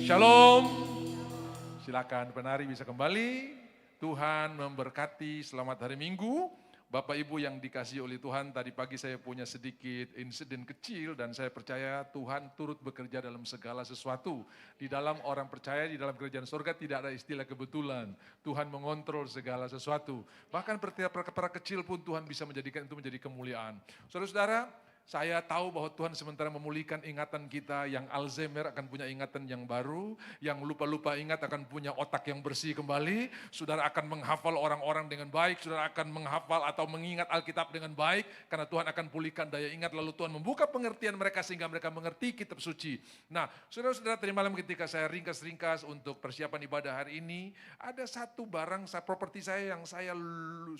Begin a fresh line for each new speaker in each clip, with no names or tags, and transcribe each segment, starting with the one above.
Shalom. Silakan penari bisa kembali. Tuhan memberkati, selamat hari Minggu. Bapak Ibu yang dikasihi oleh Tuhan, tadi pagi saya punya sedikit insiden kecil dan saya percaya Tuhan turut bekerja dalam segala sesuatu. Di dalam orang percaya, di dalam kerajaan surga tidak ada istilah kebetulan. Tuhan mengontrol segala sesuatu. Bahkan perkara kecil pun Tuhan bisa menjadikan itu menjadi kemuliaan. Saudara-saudara, saya tahu bahwa Tuhan sementara memulihkan ingatan kita, yang Alzheimer akan punya ingatan yang baru, yang lupa-lupa ingat akan punya otak yang bersih kembali, saudara akan menghafal orang-orang dengan baik, saudara akan menghafal atau mengingat Alkitab dengan baik, karena Tuhan akan pulihkan daya ingat, lalu Tuhan membuka pengertian mereka sehingga mereka mengerti kitab suci. Nah, saudara-saudara, tadi malam ketika saya ringkas-ringkas untuk persiapan ibadah hari ini, ada satu barang, properti saya yang saya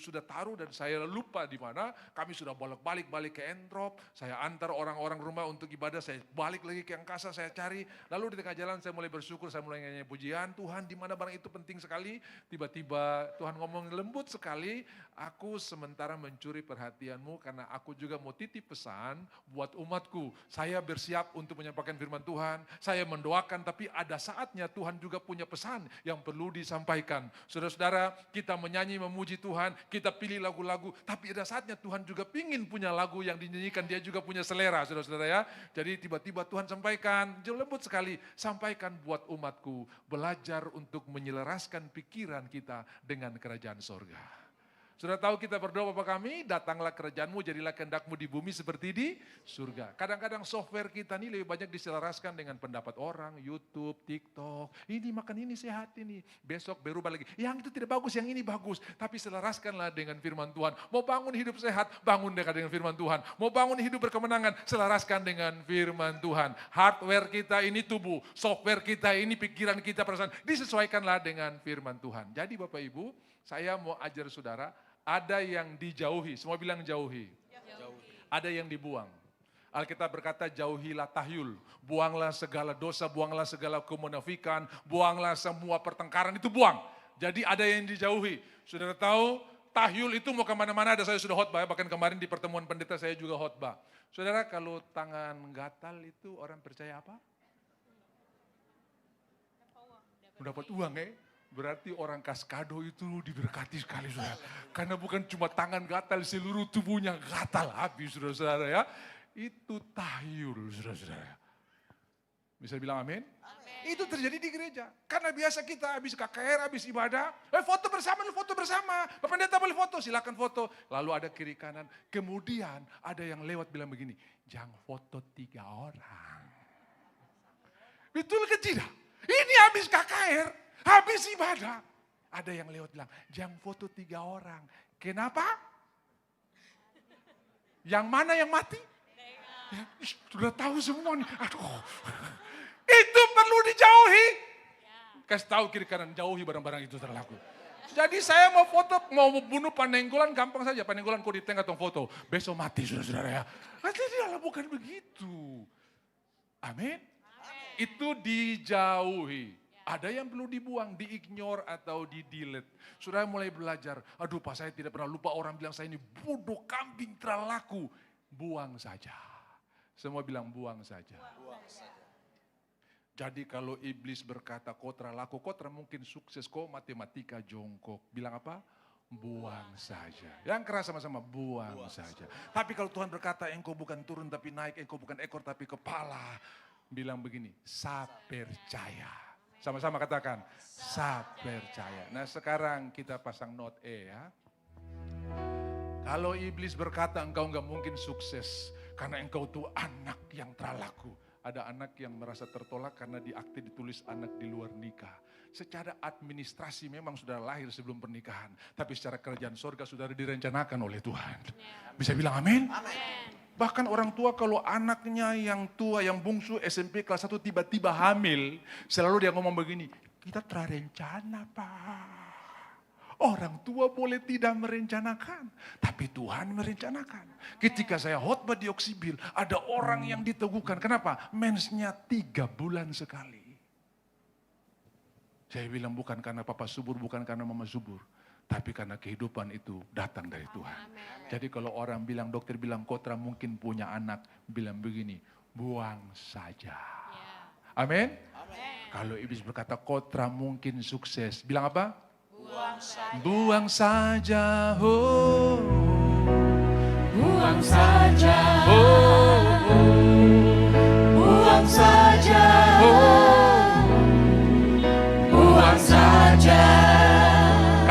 sudah taruh dan saya lupa di mana, kami sudah bolak-balik ke Entrop, saya antar orang-orang rumah untuk ibadah, saya balik lagi ke angkasa, saya cari. Lalu di tengah jalan saya mulai bersyukur, saya mulai nyanyi pujian, Tuhan di mana barang itu penting sekali. Tiba-tiba Tuhan ngomong lembut sekali, aku sementara mencuri perhatianmu karena aku juga mau titip pesan buat umatku. Saya bersiap untuk menyampaikan firman Tuhan, saya mendoakan, tapi ada saatnya Tuhan juga punya pesan yang perlu disampaikan. Saudara-saudara, kita menyanyi memuji Tuhan, kita pilih lagu-lagu, tapi ada saatnya Tuhan juga pingin punya lagu yang dinyanyikan, dia juga punya selera, saudara-saudara ya. Jadi tiba-tiba Tuhan sampaikan, lembut sekali, sampaikan buat umatku, belajar untuk menyelaraskan pikiran kita dengan kerajaan sorga. Sudah tahu kita berdoa Bapa kami, datanglah kerajaanmu, jadilah kehendakmu di bumi seperti di surga. Kadang-kadang software kita ini lebih banyak diselaraskan dengan pendapat orang, YouTube, TikTok. Ini makan ini sehat ini, besok berubah lagi. Yang itu tidak bagus, yang ini bagus. Tapi selaraskanlah dengan firman Tuhan. Mau bangun hidup sehat, bangun dekat dengan firman Tuhan. Mau bangun hidup berkemenangan, selaraskan dengan firman Tuhan. Hardware kita ini tubuh, software kita ini pikiran kita, perasaan. Disesuaikanlah dengan firman Tuhan. Jadi Bapak Ibu, saya mau ajar saudara, ada yang dijauhi, semua bilang jauhi. Ada yang dibuang. Alkitab berkata jauhilah tahyul, buanglah segala dosa, buanglah segala kemunafikan, buanglah semua pertengkaran, itu buang. Jadi ada yang dijauhi. Saudara tahu, tahyul itu mau kemana-mana, ada saya sudah khotbah, bahkan kemarin di pertemuan pendeta saya juga khotbah. Saudara, kalau tangan gatal itu orang percaya apa? Mendapat uang ya. Berarti orang kaskado itu diberkati sekali saudara. Karena bukan cuma tangan gatal, seluruh tubuhnya gatal habis saudara-saudara ya. Itu tahyul saudara-saudara. Bisa bilang amin? Amin? Itu terjadi di gereja. Karena biasa kita habis KKR, habis ibadah, foto bersama. Bapak Pendeta boleh foto, silakan foto. Lalu ada kiri kanan. Kemudian ada yang lewat bilang begini, jangan foto 3 orang. Betul ke tidak? Ini habis KKR, habis ibadah. Ada yang lewat bilang, jangan foto 3 orang. Kenapa? Yang mana yang mati? Ya, sudah tahu semua nih. Aduh, itu perlu dijauhi. Kasih tahu kiri kanan, jauhi barang-barang itu terlaku. Jadi saya mau foto, mau bunuh Panenggolan gampang saja. Panenggolan kok di tengah tong foto. Besok mati saudara-saudara ya. Jadi bukan begitu. Amin. Itu dijauhi. Ada yang perlu dibuang, di-ignore atau di-delete. Saudara mulai belajar, aduh Pak saya tidak pernah lupa, orang bilang saya ini bodoh, kambing, terlaku. Buang saja. Semua bilang buang saja. Jadi kalau iblis berkata kau terlaku, kau mungkin sukses, kau matematika jongkok. Bilang apa? Buang saja. Yang keras sama-sama, buang saja. Tapi kalau Tuhan berkata engkau bukan turun tapi naik, engkau bukan ekor tapi kepala. Bilang begini, saya percaya. Sama-sama katakan, saya percaya. Nah sekarang kita pasang note E ya. Kalau iblis berkata engkau enggak mungkin sukses karena engkau tuh anak yang terlaku. Ada anak yang merasa tertolak karena di akte ditulis anak di luar nikah. Secara administrasi memang sudah lahir sebelum pernikahan. Tapi secara kerajaan sorga sudah direncanakan oleh Tuhan. Bisa bilang amin? Amin. Bahkan orang tua kalau anaknya yang tua, yang bungsu SMP kelas 1 tiba-tiba hamil. Selalu dia ngomong begini, kita terencana Pak. Orang tua boleh tidak merencanakan, tapi Tuhan merencanakan. Ketika saya khotbah di Oksibil, ada orang yang diteguhkan. Kenapa? Mensnya 3 bulan sekali. Saya bilang bukan karena papa subur, bukan karena mama subur. Tapi karena kehidupan itu datang dari Tuhan. Amen. Jadi kalau orang bilang, dokter bilang Kotra mungkin punya anak. Bilang begini, buang saja. Yeah. Amin. Kalau iblis berkata kotra mungkin sukses, bilang apa?
Buang saja.
Buang saja, oh.
Buang saja.
Oh.
Buang saja.
Oh.
Buang saja.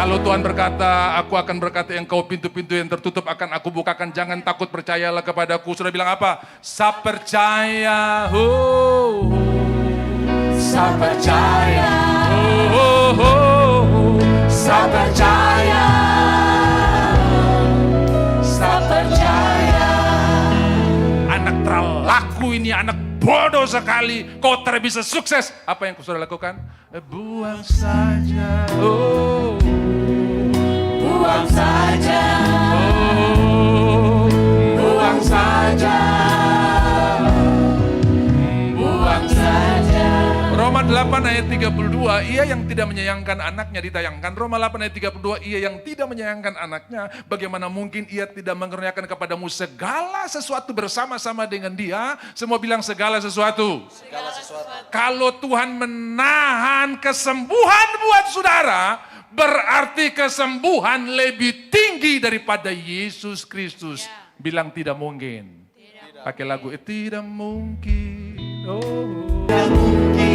Kalau Tuhan berkata, aku akan berkata engkau pintu-pintu yang tertutup akan aku bukakan. Jangan takut, percayalah kepadaku. Sudah bilang apa? Saya percaya. Oh.
Saya percaya.
Oh, oh, oh.
Saya percaya. Saya percaya.
Anak terlaku ini, anak bodoh sekali. Kau tak bisa sukses. Apa yang kau sudah lakukan? Buang saja. Oh.
Buang saja.
Oh.
Buang saja. Buang saja.
Roma 8 ayat 32, ia yang tidak menyayangkan anaknya ditayangkan. Roma 8 ayat 32, ia yang tidak menyayangkan anaknya, bagaimana mungkin ia tidak mengerjakan kepadamu segala sesuatu bersama-sama dengan dia. Semua bilang segala sesuatu.
Segala sesuatu.
Kalau Tuhan menahan kesembuhan buat saudara, berarti kesembuhan lebih tinggi daripada Yesus Kristus. Bilang tidak mungkin. Pakai lagu, tidak mungkin. Oh.
Tidak mungkin.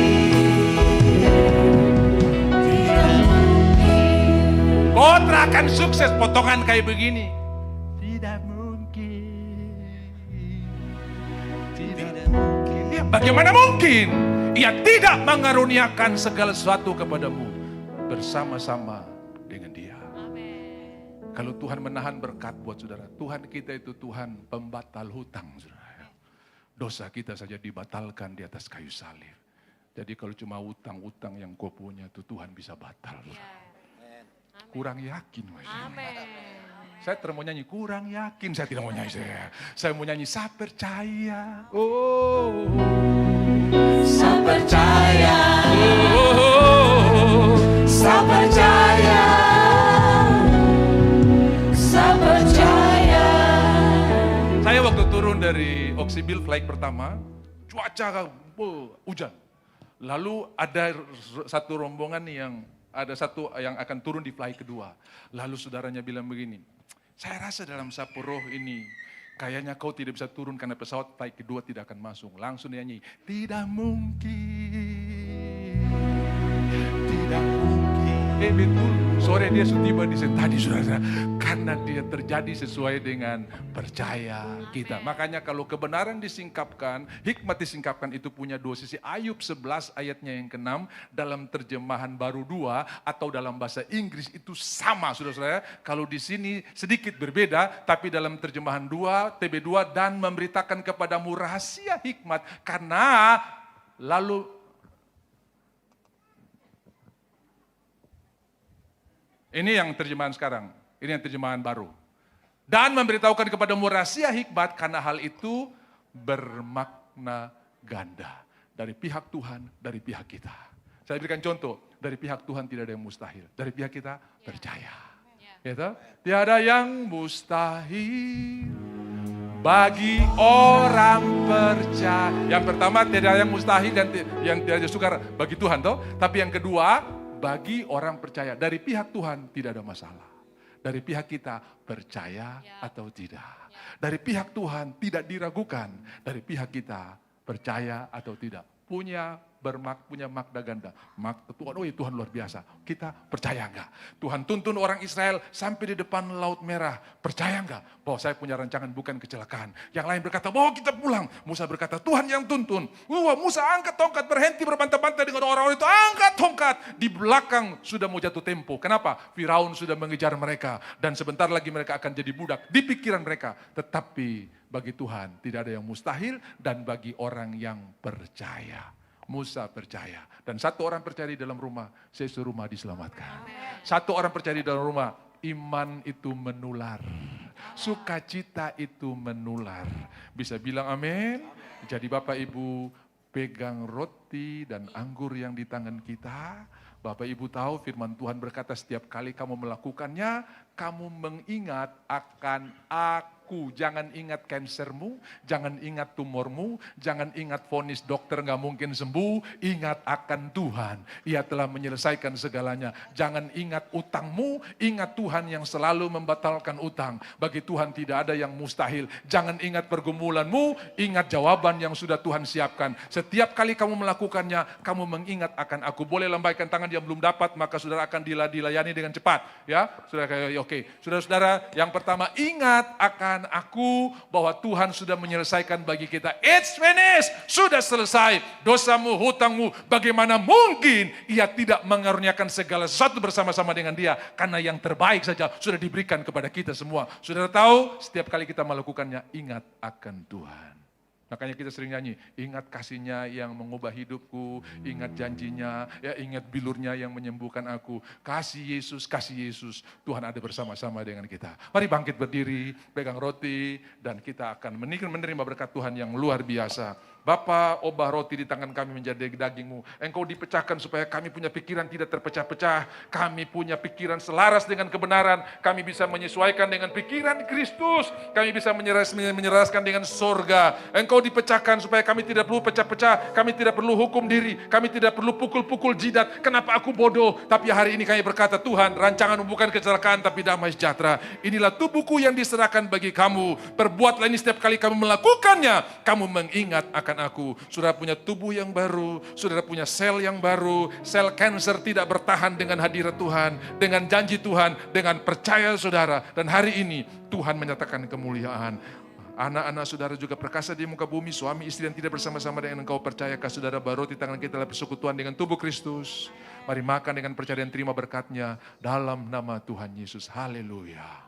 Tidak mungkin.
Kau akan sukses, potongan kayak begini. Tidak mungkin. Tidak mungkin. Ya, bagaimana mungkin? Ia tidak mengaruniakan segala sesuatu kepadamu bersama-sama dengan dia.
Amin.
Kalau Tuhan menahan berkat buat saudara, Tuhan kita itu Tuhan pembatal hutang, saudara. Dosa kita saja dibatalkan di atas kayu salib. Jadi kalau cuma utang-utang yang kau punya itu Tuhan bisa batal. Kurang yakin.
Amin.
Saya mau nyanyi kurang yakin, saya tidak mau nyanyi saya. Saya mau nyanyi saya percaya. Oh.
Saya percaya.
Oh.
Saya percaya. Saya percaya.
Saya waktu turun dari Oksibil flight pertama, cuaca hujan. Lalu ada satu rombongan yang akan turun di flight kedua. Lalu saudaranya bilang begini, saya rasa dalam sapu roh ini kayaknya kau tidak bisa turun karena pesawat flight kedua tidak akan masuk. Langsung dia nyanyi, tidak mungkin, tidak mungkin. Betul, sore dia sudah tiba di sini tadi saudara. Karena dia terjadi sesuai dengan percaya kita. Makanya kalau kebenaran disingkapkan, hikmat disingkapkan itu punya dua sisi. Ayub 11 ayatnya yang ke-6 dalam terjemahan baru 2 atau dalam bahasa Inggris itu sama saudara-saudara. Kalau di sini sedikit berbeda, tapi dalam terjemahan 2, TB2 dan memberitakan kepadamu rahasia hikmat. Karena lalu ini yang terjemahan sekarang, ini yang terjemahan baru. Dan memberitahukan kepadamu rahasia hikmat karena hal itu bermakna ganda. Dari pihak Tuhan, dari pihak kita. Saya berikan contoh, dari pihak Tuhan tidak ada yang mustahil. Dari pihak kita percaya. Gitu? Tiada yang mustahil bagi orang percaya. Yang pertama tidak ada yang mustahil dan yang tidak ada sukar bagi Tuhan. Toh? Tapi yang kedua, bagi orang percaya, dari pihak Tuhan tidak ada masalah. Dari pihak kita percaya atau tidak. Dari pihak Tuhan tidak diragukan. Dari pihak kita percaya atau tidak. Punya makna ganda. Makna Tuhan, oh ya Tuhan luar biasa. Kita percaya enggak? Tuhan tuntun orang Israel sampai di depan Laut Merah. Percaya enggak? Bahwa saya punya rancangan bukan kecelakaan. Yang lain berkata, bawa kita pulang. Musa berkata, Tuhan yang tuntun. Wah, Musa angkat tongkat, berhenti berbantah-bantah dengan orang-orang itu. Angkat tongkat. Di belakang sudah mau jatuh tempo. Kenapa? Firaun sudah mengejar mereka. Dan sebentar lagi mereka akan jadi budak. Di pikiran mereka. Tetapi bagi Tuhan tidak ada yang mustahil. Dan bagi orang yang percaya. Musa percaya. Dan satu orang percaya di dalam rumah, seluruh rumah diselamatkan. Satu orang percaya di dalam rumah, iman itu menular. Sukacita itu menular. Bisa bilang amin? Jadi Bapak Ibu pegang roti roti dan anggur yang di tangan kita. Bapak Ibu tahu firman Tuhan berkata setiap kali kamu melakukannya, kamu mengingat akan aku. Jangan ingat kansermu, jangan ingat tumormu, jangan ingat vonis dokter gak mungkin sembuh. Ingat akan Tuhan, Ia telah menyelesaikan segalanya. Jangan ingat utangmu, ingat Tuhan yang selalu membatalkan utang. Bagi Tuhan tidak ada yang mustahil. Jangan ingat pergumulanmu, ingat jawaban yang sudah Tuhan siapkan. Setiap kali kamu melakukannya, kamu mengingat akan aku. Boleh lambaikan tangan yang belum dapat, maka saudara akan dilayani dengan cepat. Ya, saudara, oke. Saudara-saudara, yang pertama, ingat akan aku bahwa Tuhan sudah menyelesaikan bagi kita. It's finished, sudah selesai. Dosamu, hutangmu, bagaimana mungkin Ia tidak mengaruniakan segala sesuatu bersama-sama dengan Dia. Karena yang terbaik saja sudah diberikan kepada kita semua. Saudara tahu, setiap kali kita melakukannya, ingat akan Tuhan. Makanya kita sering nyanyi, ingat kasih-Nya yang mengubah hidupku, ingat janjinya, ya ingat bilurnya yang menyembuhkan aku. Kasih Yesus, Tuhan ada bersama-sama dengan kita. Mari bangkit berdiri, pegang roti, dan kita akan menerima berkat Tuhan yang luar biasa. Bapa, ubah roti di tangan kami menjadi daging-Mu. Engkau dipecahkan supaya kami punya pikiran tidak terpecah-pecah. Kami punya pikiran selaras dengan kebenaran. Kami bisa menyesuaikan dengan pikiran Kristus. Kami bisa menyeraskan dengan sorga. Engkau dipecahkan supaya kami tidak perlu pecah-pecah. Kami tidak perlu hukum diri. Kami tidak perlu pukul-pukul jidat. Kenapa aku bodoh? Tapi hari ini kami berkata, Tuhan, rancangan bukan kecelakaan tapi damai sejahtera. Inilah tubuhku yang diserahkan bagi kamu. Perbuatlah ini setiap kali kamu melakukannya. Kamu mengingat akan aku. Saudara punya tubuh yang baru, saudara punya sel yang baru. Sel kanker tidak bertahan dengan hadirat Tuhan, dengan janji Tuhan, dengan percaya saudara. Dan hari ini Tuhan menyatakan kemuliaan. Anak-anak saudara juga perkasa di muka bumi, suami istri yang tidak bersama-sama dengan engkau. Percayakah saudara bahwa roti tangan kita adalah persekutuan dengan tubuh Kristus? Mari makan dengan percaya dan terima berkat-Nya dalam nama Tuhan Yesus. Haleluya.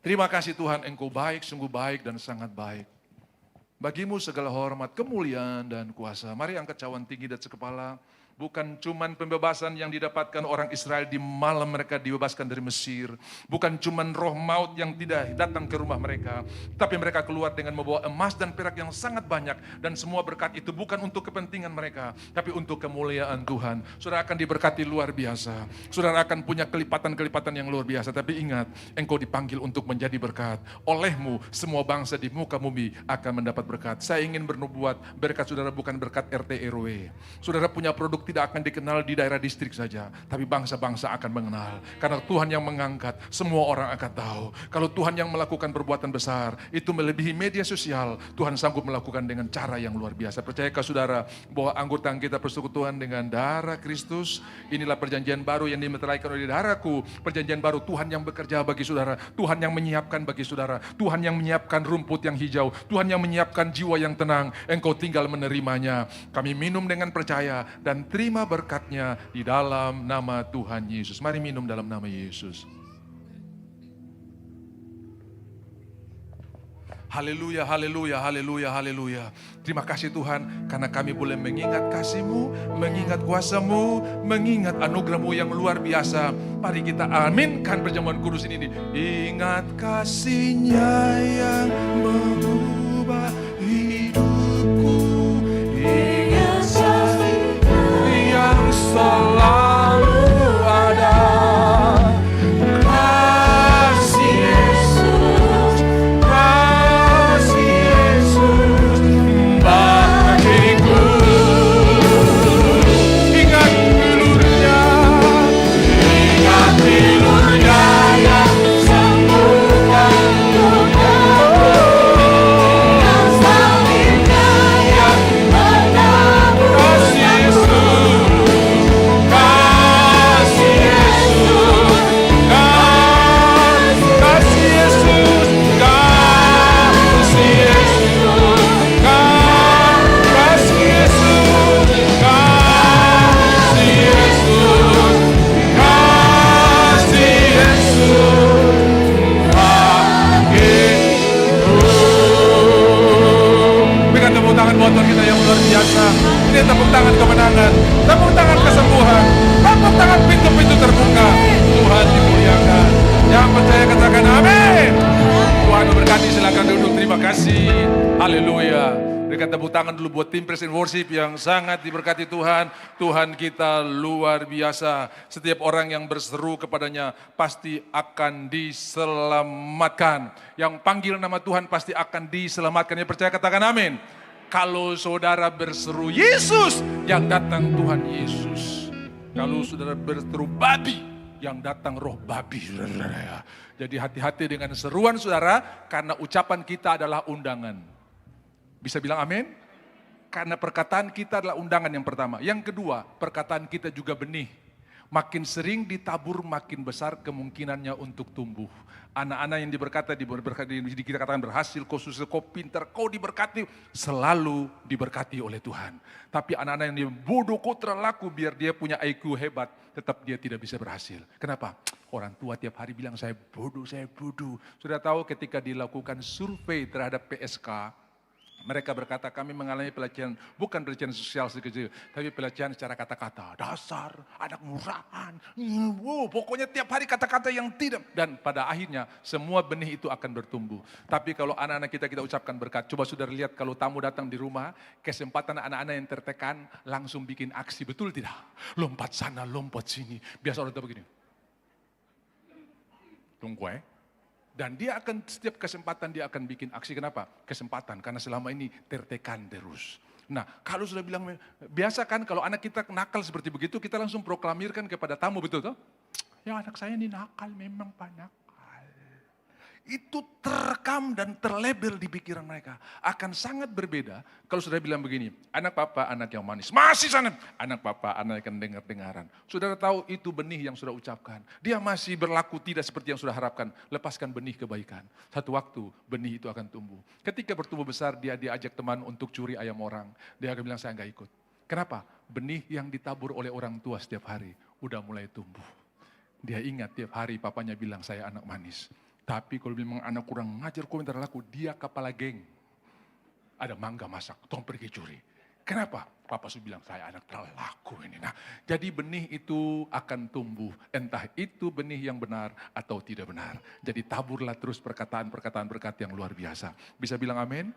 Terima kasih Tuhan, Engkau baik, sungguh baik dan sangat baik. Bagimu segala hormat, kemuliaan dan kuasa. Mari angkat cawan tinggi dan sekepala. Bukan cuman pembebasan yang didapatkan orang Israel di malam mereka dibebaskan dari Mesir. Bukan cuman roh maut yang tidak datang ke rumah mereka. Tapi mereka keluar dengan membawa emas dan perak yang sangat banyak. Dan semua berkat itu bukan untuk kepentingan mereka. Tapi untuk kemuliaan Tuhan. Saudara akan diberkati luar biasa. Saudara akan punya kelipatan-kelipatan yang luar biasa. Tapi ingat, engkau dipanggil untuk menjadi berkat. Olehmu semua bangsa di muka bumi akan mendapat berkat. Saya ingin bernubuat berkat saudara bukan berkat RT RW. Saudara punya produk tidak akan dikenal di daerah distrik saja, tapi bangsa-bangsa akan mengenal. Karena Tuhan yang mengangkat, semua orang akan tahu. Kalau Tuhan yang melakukan perbuatan besar, itu melebihi media sosial, Tuhan sanggup melakukan dengan cara yang luar biasa. Percayakah saudara bahwa anggota kita persekutuan dengan darah Kristus? Inilah perjanjian baru yang dimeteraikan oleh darahku. Perjanjian baru Tuhan yang bekerja bagi saudara, Tuhan yang menyiapkan bagi saudara, Tuhan yang menyiapkan rumput yang hijau, Tuhan yang menyiapkan jiwa yang tenang. Engkau tinggal menerimanya. Kami minum dengan percaya dan terima berkat-Nya di dalam nama Tuhan Yesus. Mari minum dalam nama Yesus. Haleluya, haleluya, haleluya, haleluya. Terima kasih Tuhan, karena kami boleh mengingat kasih-Mu, mengingat kuasa-Mu, mengingat anugerah-Mu yang luar biasa. Mari kita aminkan perjamuan kudus ini. Ingat kasih-Nya yang mengubah hidupku. Ingat yang selalu ada. Kasih Yesus, kasih Yesus bagiku. Ingat bilur-Nya yang sembuhkan dunia. Ingat salib-Nya yang menebus Yesus. Berikan tepuk tangan buat Tuhan kita yang luar biasa. Ini tepuk tangan kemenangan, tepuk tangan kesembuhan, tepuk tangan pintu-pintu terbuka. Tuhan dimuliakan. Yang percaya katakan amin. Tuhan memberkati, silakan duduk, terima kasih. Haleluya. Berikan tepuk tangan dulu buat tim Praise and Worship yang sangat diberkati Tuhan. Tuhan kita luar biasa. Setiap orang yang berseru kepadanya pasti akan diselamatkan. Yang panggil nama Tuhan pasti akan diselamatkan. Yang percaya katakan amin. Kalau saudara berseru Yesus, yang datang Tuhan Yesus. Kalau saudara berseru babi, yang datang roh babi. Saudara. Jadi hati-hati dengan seruan saudara, karena ucapan kita adalah undangan. Bisa bilang amin? Karena perkataan kita adalah undangan yang pertama. Yang kedua, perkataan kita juga benih. Makin sering ditabur, makin besar kemungkinannya untuk tumbuh. Anak-anak yang kita katakan berhasil, kau sukses, kau pintar, kau diberkati, selalu diberkati oleh Tuhan. Tapi anak-anak yang bodoh, kau terlaku, biar dia punya IQ hebat, tetap dia tidak bisa berhasil. Kenapa? Orang tua tiap hari bilang saya bodoh, saya bodoh. Sudah tahu ketika dilakukan survei terhadap PSK, mereka berkata kami mengalami pelecehan, bukan pelecehan sosial sekecil, tapi pelecehan secara kata-kata. Dasar, anak murahan, pokoknya tiap hari kata-kata yang tidak. Dan pada akhirnya semua benih itu akan bertumbuh. Tapi kalau anak-anak kita ucapkan berkat, coba saudara lihat kalau tamu datang di rumah, kesempatan anak-anak yang tertekan langsung bikin aksi, betul tidak? Lompat sana, lompat sini. Biasa orang tua begini. Tunggu Dan dia akan, setiap kesempatan dia akan bikin aksi. Kenapa? Kesempatan, karena selama ini tertekan terus. Nah, kalau sudah bilang, biasa kan kalau anak kita nakal seperti begitu, kita langsung proklamirkan kepada tamu, betul toh? Ya anak saya ini nakal, memang Pak nakal. Itu terekam dan terlabel di pikiran mereka. Akan sangat berbeda kalau sudah bilang begini, anak papa anak yang manis. Masih sana, anak papa anak yang dengar-dengaran. Saudara tahu itu benih yang sudah ucapkan. Dia masih berlaku tidak seperti yang sudah harapkan. Lepaskan benih kebaikan. Satu waktu benih itu akan tumbuh. Ketika bertumbuh besar dia diajak teman untuk curi ayam orang. Dia akan bilang saya enggak ikut. Kenapa? Benih yang ditabur oleh orang tua setiap hari udah mulai tumbuh. Dia ingat tiap hari papanya bilang saya anak manis. Tapi kalau memang anak kurang ngajar komentar laku, dia kepala geng. Ada mangga masak, tolong pergi curi. Kenapa? Papa sudah bilang, saya anak terlaku ini. Nah, jadi benih itu akan tumbuh. Entah itu benih yang benar atau tidak benar. Jadi taburlah terus perkataan-perkataan berkat yang luar biasa. Bisa bilang amin?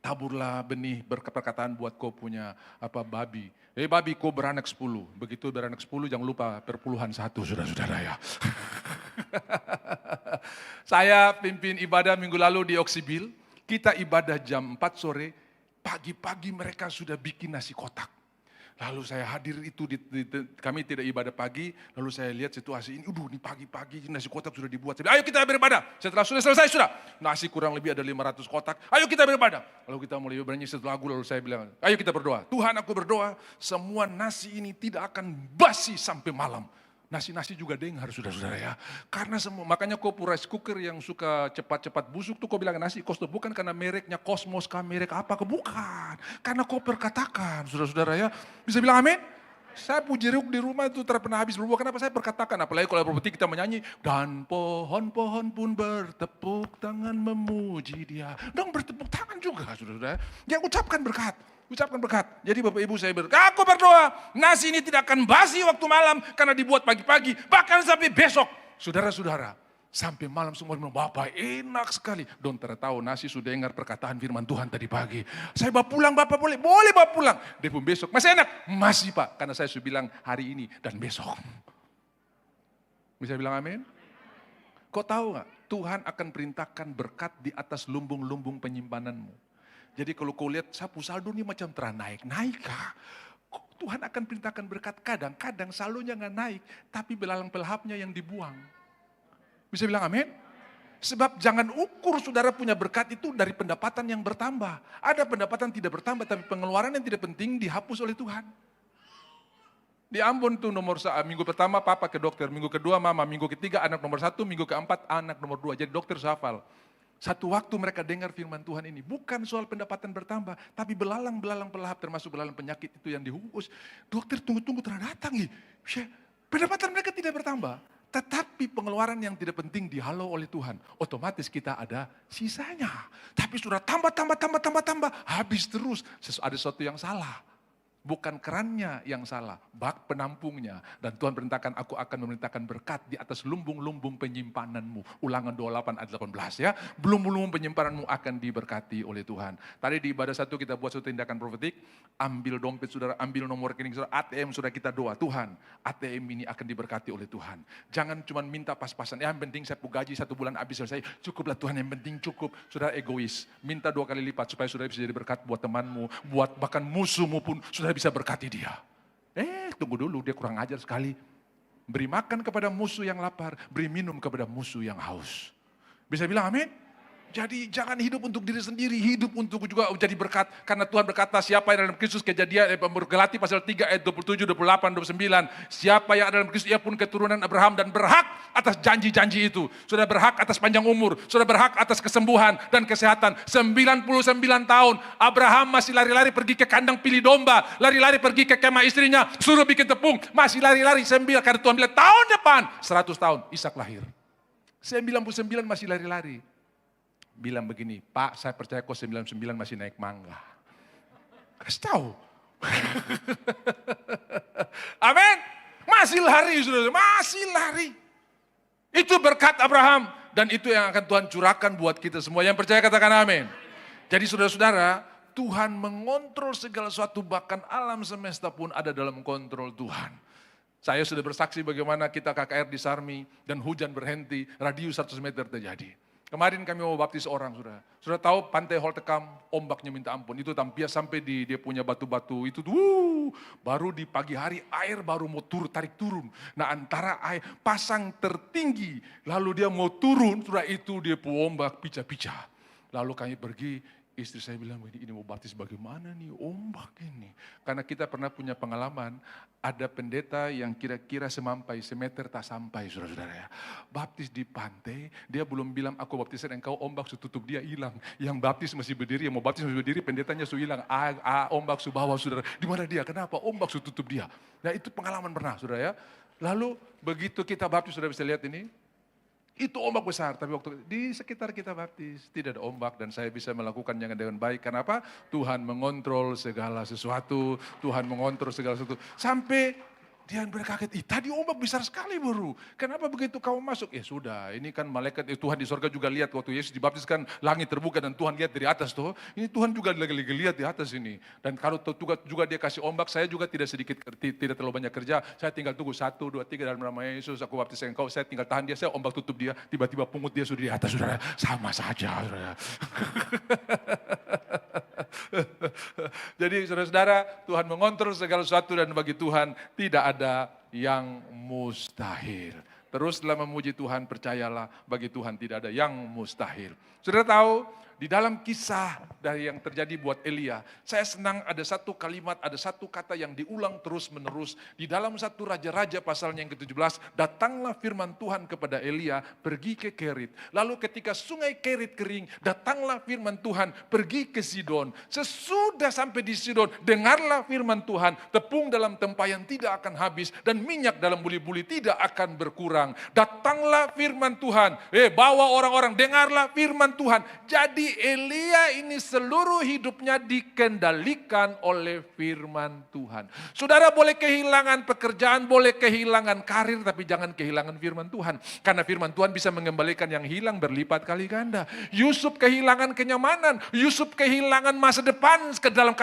Taburlah benih perkataan buat kau punya babi. Babi kau beranak 10. Begitu beranak 10 jangan lupa perpuluhan 1 saudara-saudara ya. Saya pimpin ibadah minggu lalu di Oksibil. Kita ibadah jam 4 sore. Pagi-pagi mereka sudah bikin nasi kotak. Lalu saya hadir itu, kami tidak ibadah pagi, lalu saya lihat situasi ini, ini pagi-pagi nasi kotak sudah dibuat. Saya bilang, ayo kita beribadah. Setelah sudah selesai, sudah. Nasi kurang lebih ada 500 kotak, ayo kita beribadah. Lalu kita mulai bernyanyi satu lagu, lalu saya bilang, ayo kita berdoa. Tuhan aku berdoa, semua nasi ini tidak akan basi sampai malam. Nasi-nasi juga dengar saudara-saudara ya. Karena semua, makanya kau rice cooker yang suka cepat-cepat busuk tuh kau bilang nasi kostos. Bukan karena mereknya Cosmos kah, merek apa, bukan. Karena kau perkatakan saudara-saudara ya. Bisa bilang amin? Saya jeruk di rumah itu pernah habis berbuah. Kenapa saya perkatakan? Apalagi kalau berarti kita menyanyi. Dan pohon-pohon pun bertepuk tangan memuji dia. Dong bertepuk tangan juga saudara-saudara. Yang ucapkan berkat. Ucapkan berkat. Jadi Bapak Ibu saya aku berdoa, nasi ini tidak akan basi waktu malam karena dibuat pagi-pagi, bahkan sampai besok. Saudara-saudara, sampai malam semua bilang, Bapak enak sekali. Don't tahu nasi sudah dengar perkataan firman Tuhan tadi pagi. Saya bawa pulang Bapak boleh? Boleh bawa pulang. Dia pun besok, masih enak? Masih Pak, karena saya sudah bilang hari ini dan besok. Bisa bilang amin? Kau tahu gak, Tuhan akan perintahkan berkat di atas lumbung-lumbung penyimpananmu. Jadi kalau kau lihat sapu saldo ini macam naik kah? Tuhan akan perintahkan berkat kadang-kadang saldonya nggak naik, tapi belalang pelahapnya yang dibuang. Bisa bilang amin? Sebab jangan ukur saudara punya berkat itu dari pendapatan yang bertambah. Ada pendapatan tidak bertambah, tapi pengeluaran yang tidak penting dihapus oleh Tuhan. Di Ambon tuh minggu pertama papa ke dokter, minggu kedua mama, minggu ketiga anak nomor 1, minggu keempat anak nomor 2. Jadi dokter hafal. Satu waktu mereka dengar firman Tuhan ini, bukan soal pendapatan bertambah, tapi belalang-belalang pelahap, termasuk belalang penyakit itu yang dihungkus. Dokter tunggu-tunggu datang nih. Pendapatan mereka tidak bertambah, tetapi pengeluaran yang tidak penting dihalau oleh Tuhan. Otomatis kita ada sisanya. Tapi sudah tambah, habis terus. Ada sesuatu yang salah. Bukan kerannya yang salah, bak penampungnya. Dan Tuhan perintahkan, aku akan memerintahkan berkat di atas lumbung-lumbung penyimpananmu. Ulangan 28 ayat 18 ya. Lumbung-lumbung penyimpananmu akan diberkati oleh Tuhan. Tadi di ibadah 1 kita buat suatu tindakan profetik. Ambil dompet saudara, ambil nomor rekening saudara, ATM saudara, kita doa. Tuhan, ATM ini akan diberkati oleh Tuhan. Jangan cuma minta pas-pasan, yang penting saya gaji 1 bulan habis selesai. Cukuplah Tuhan, yang penting cukup. Saudara egois, minta 2 kali lipat supaya saudara bisa jadi berkat buat temanmu, buat bahkan musuhmu pun saudara bisa berkati dia. Tunggu dulu, dia kurang ajar sekali. Beri makan kepada musuh yang lapar, beri minum kepada musuh yang haus. Bisa bilang amin? Jadi jangan hidup untuk diri sendiri, hidup untuk juga jadi berkat. Karena Tuhan berkata, siapa yang dalam Kristus, Kejadian, Galati pasal 3 ayat 27, 28, 29. Siapa yang ada dalam Kristus, ia pun keturunan Abraham dan berhak atas janji-janji itu. Sudah berhak atas panjang umur, sudah berhak atas kesembuhan dan kesehatan. 99 tahun, Abraham masih lari-lari pergi ke kandang pilih domba, lari-lari pergi ke kemah istrinya, suruh bikin tepung, masih lari-lari sembil, karena Tuhan bilang tahun depan, 100 tahun, Ishak lahir. 99 masih lari-lari. Bilang begini, Pak saya percaya kok 99 masih naik mangga. Kasih tahu. Amin. Masih lari, saudara, masih lari. Itu berkat Abraham. Dan itu yang akan Tuhan curahkan buat kita semua. Yang percaya katakan amin. Jadi saudara-saudara, Tuhan mengontrol segala sesuatu, bahkan alam semesta pun ada dalam kontrol Tuhan. Saya sudah bersaksi bagaimana kita KKR di Sarmi dan hujan berhenti, radius 100 meter terjadi. Kemarin kami mau baptis orang, sudah. Sudah tahu pantai Holtekam, ombaknya minta ampun. Itu tampias sampai dia punya batu-batu itu. Baru di pagi hari air baru mau tarik turun. Nah antara air pasang tertinggi, lalu dia mau turun, sudah itu dia ombak picah-picah. Lalu kami pergi, istri saya bilang, ini mau baptis bagaimana nih ombak ini. Karena kita pernah punya pengalaman, ada pendeta yang kira-kira semeter tak sampai, saudara-saudara ya. Baptis di pantai, dia belum bilang aku baptisan engkau, ombak su tutup dia hilang. Yang baptis masih berdiri, yang mau baptis masih berdiri, pendetanya su hilang. Ombak su bawa, saudara. Di mana dia? Kenapa? Ombak su tutup dia. Nah itu pengalaman pernah, saudara ya. Lalu begitu kita baptis, saudara bisa lihat ini. Itu ombak besar, tapi waktu di sekitar kita baptis tidak ada ombak dan saya bisa melakukannya dengan baik. Kenapa? Tuhan mengontrol segala sesuatu, Tuhan mengontrol segala sesuatu. Sampai dia berkaget, tadi ombak besar sekali bro. Kenapa begitu kamu masuk? Ya sudah, ini kan malaikat Tuhan di sorga juga lihat waktu Yesus dibaptis kan langit terbuka dan Tuhan lihat dari atas tuh. Ini Tuhan juga lagi lihat di atas ini. Dan kalau juga dia kasih ombak, saya juga tidak terlalu banyak kerja. Saya tinggal tunggu 1, 2, 3 dalam nama Yesus aku baptis engkau. Saya tinggal tahan dia, saya ombak tutup dia. Tiba-tiba pungut dia sudah di atas, saudara. Sama saja, saudara. Jadi saudara-saudara, Tuhan mengontrol segala sesuatu dan bagi Tuhan tidak ada yang mustahil. Terus dalam memuji Tuhan, percayalah bagi Tuhan tidak ada yang mustahil. Saudara tahu, di dalam kisah dari yang terjadi buat Elia, saya senang ada satu kalimat, ada satu kata yang diulang terus menerus. Di dalam satu Raja-Raja pasalnya yang ke-17, datanglah firman Tuhan kepada Elia, pergi ke Kerit. Lalu ketika sungai Kerit kering, datanglah firman Tuhan, pergi ke Sidon. Sesudah sampai di Sidon, dengarlah firman Tuhan, tepung dalam tempayan tidak akan habis, dan minyak dalam buli-buli tidak akan berkurang. Datanglah firman Tuhan, bawa orang-orang, dengarlah firman Tuhan. Jadi Elia ini seluruh hidupnya dikendalikan oleh firman Tuhan. Saudara boleh kehilangan pekerjaan, boleh kehilangan karir, tapi jangan kehilangan firman Tuhan. Karena firman Tuhan bisa mengembalikan yang hilang berlipat kali ganda. Yusuf kehilangan kenyamanan, Yusuf kehilangan masa depan ke dalam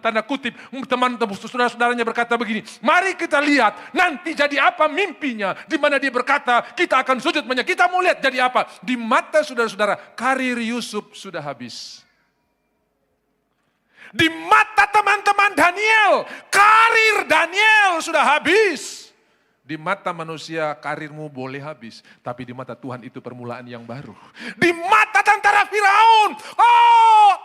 tanda kutip. Teman-teman saudara-saudaranya berkata begini, mari kita lihat nanti jadi apa mimpinya. Di mana dia berkata, kita akan sujud menyembah. Kita mau lihat jadi apa. Di mata saudara-saudara, karir Yusuf sudah habis. Di mata teman-teman Daniel, karir Daniel sudah habis. Di mata manusia karirmu boleh habis, tapi di mata Tuhan itu permulaan yang baru. Di mata tentara Firaun,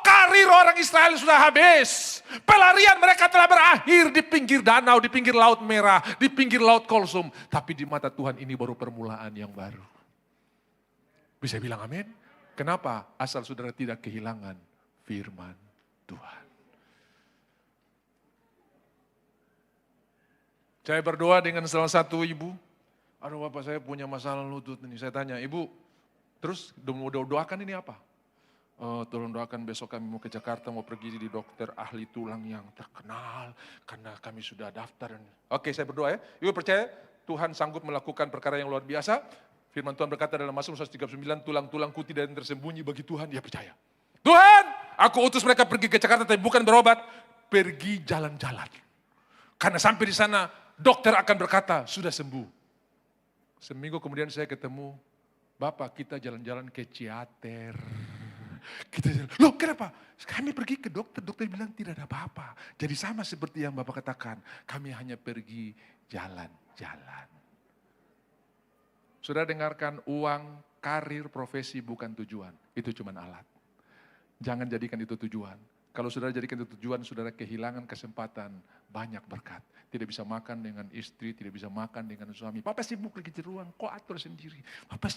karir orang Israel sudah habis. Pelarian mereka telah berakhir di pinggir danau, di pinggir laut merah, di pinggir laut Kolsum. Tapi di mata Tuhan ini baru permulaan yang baru. Bisa bilang amin? Kenapa? Asal saudara tidak kehilangan firman Tuhan. Saya berdoa dengan salah satu ibu. Aduh bapak saya punya masalah lutut ini. Saya tanya, ibu terus udah doakan ini apa? Tolong doakan besok kami mau ke Jakarta, mau pergi di dokter ahli tulang yang terkenal, karena kami sudah daftar. Oke, saya berdoa ya. Ibu percaya Tuhan sanggup melakukan perkara yang luar biasa. Firman Tuhan berkata dalam Mazmur 139, tulang-tulangku tidak ada yang tersembunyi bagi Tuhan, dia percaya. Tuhan, aku utus mereka pergi ke Jakarta, tapi bukan berobat, pergi jalan-jalan. Karena sampai di sana, dokter akan berkata, sudah sembuh. Seminggu kemudian saya ketemu, Bapak kita jalan-jalan ke Ciater. Kita jalan, loh kenapa? Kami pergi ke dokter, dokter bilang tidak ada apa-apa. Jadi sama seperti yang Bapak katakan, kami hanya pergi jalan-jalan. Saudara dengarkan, uang, karir, profesi bukan tujuan. Itu cuma alat. Jangan jadikan itu tujuan. Kalau saudara jadikan itu tujuan, saudara kehilangan kesempatan banyak berkat. Tidak bisa makan dengan istri, tidak bisa makan dengan suami. Papa sibuk lagi di ruang, kok atur sendiri. Papa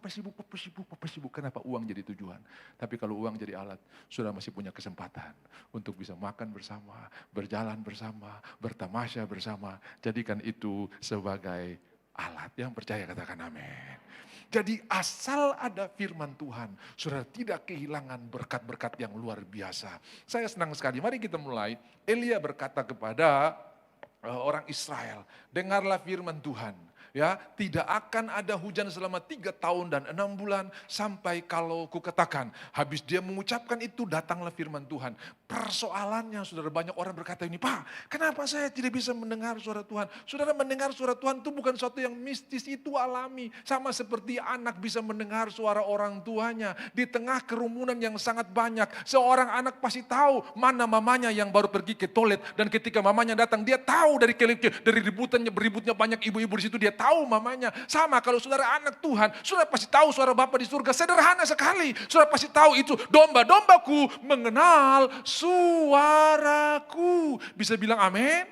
sibuk. Kenapa uang jadi tujuan? Tapi kalau uang jadi alat, saudara masih punya kesempatan untuk bisa makan bersama, berjalan bersama, bertamasya bersama. Jadikan itu sebagai alat. Yang percaya katakan amin. Jadi asal ada firman Tuhan, saudara tidak kehilangan berkat-berkat yang luar biasa. Saya senang sekali, mari kita mulai. Elia berkata kepada orang Israel, dengarlah firman Tuhan. Ya, tidak akan ada hujan selama 3 tahun dan 6 bulan sampai kalau kukatakan. Habis dia mengucapkan itu, datanglah firman Tuhan. Persoalannya, saudara, banyak orang berkata ini, Pak, kenapa saya tidak bisa mendengar suara Tuhan? Saudara, mendengar suara Tuhan itu bukan sesuatu yang mistis, itu alami. Sama seperti anak bisa mendengar suara orang tuanya. Di tengah kerumunan yang sangat banyak, seorang anak pasti tahu mana mamanya yang baru pergi ke toilet. Dan ketika mamanya datang, dia tahu dari ributnya banyak ibu-ibu di situ, dia tahu mamanya. Sama kalau saudara anak Tuhan, saudara pasti tahu suara Bapa di surga. Sederhana sekali. Saudara pasti tahu itu, domba-dombaku mengenal suaraku. Bisa bilang amin?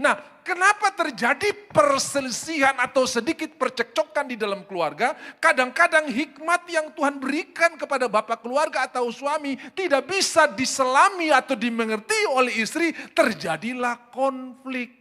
Nah, kenapa terjadi perselisihan atau sedikit percekcokan di dalam keluarga? Kadang-kadang hikmat yang Tuhan berikan kepada bapak keluarga atau suami tidak bisa diselami atau dimengerti oleh istri, terjadilah konflik.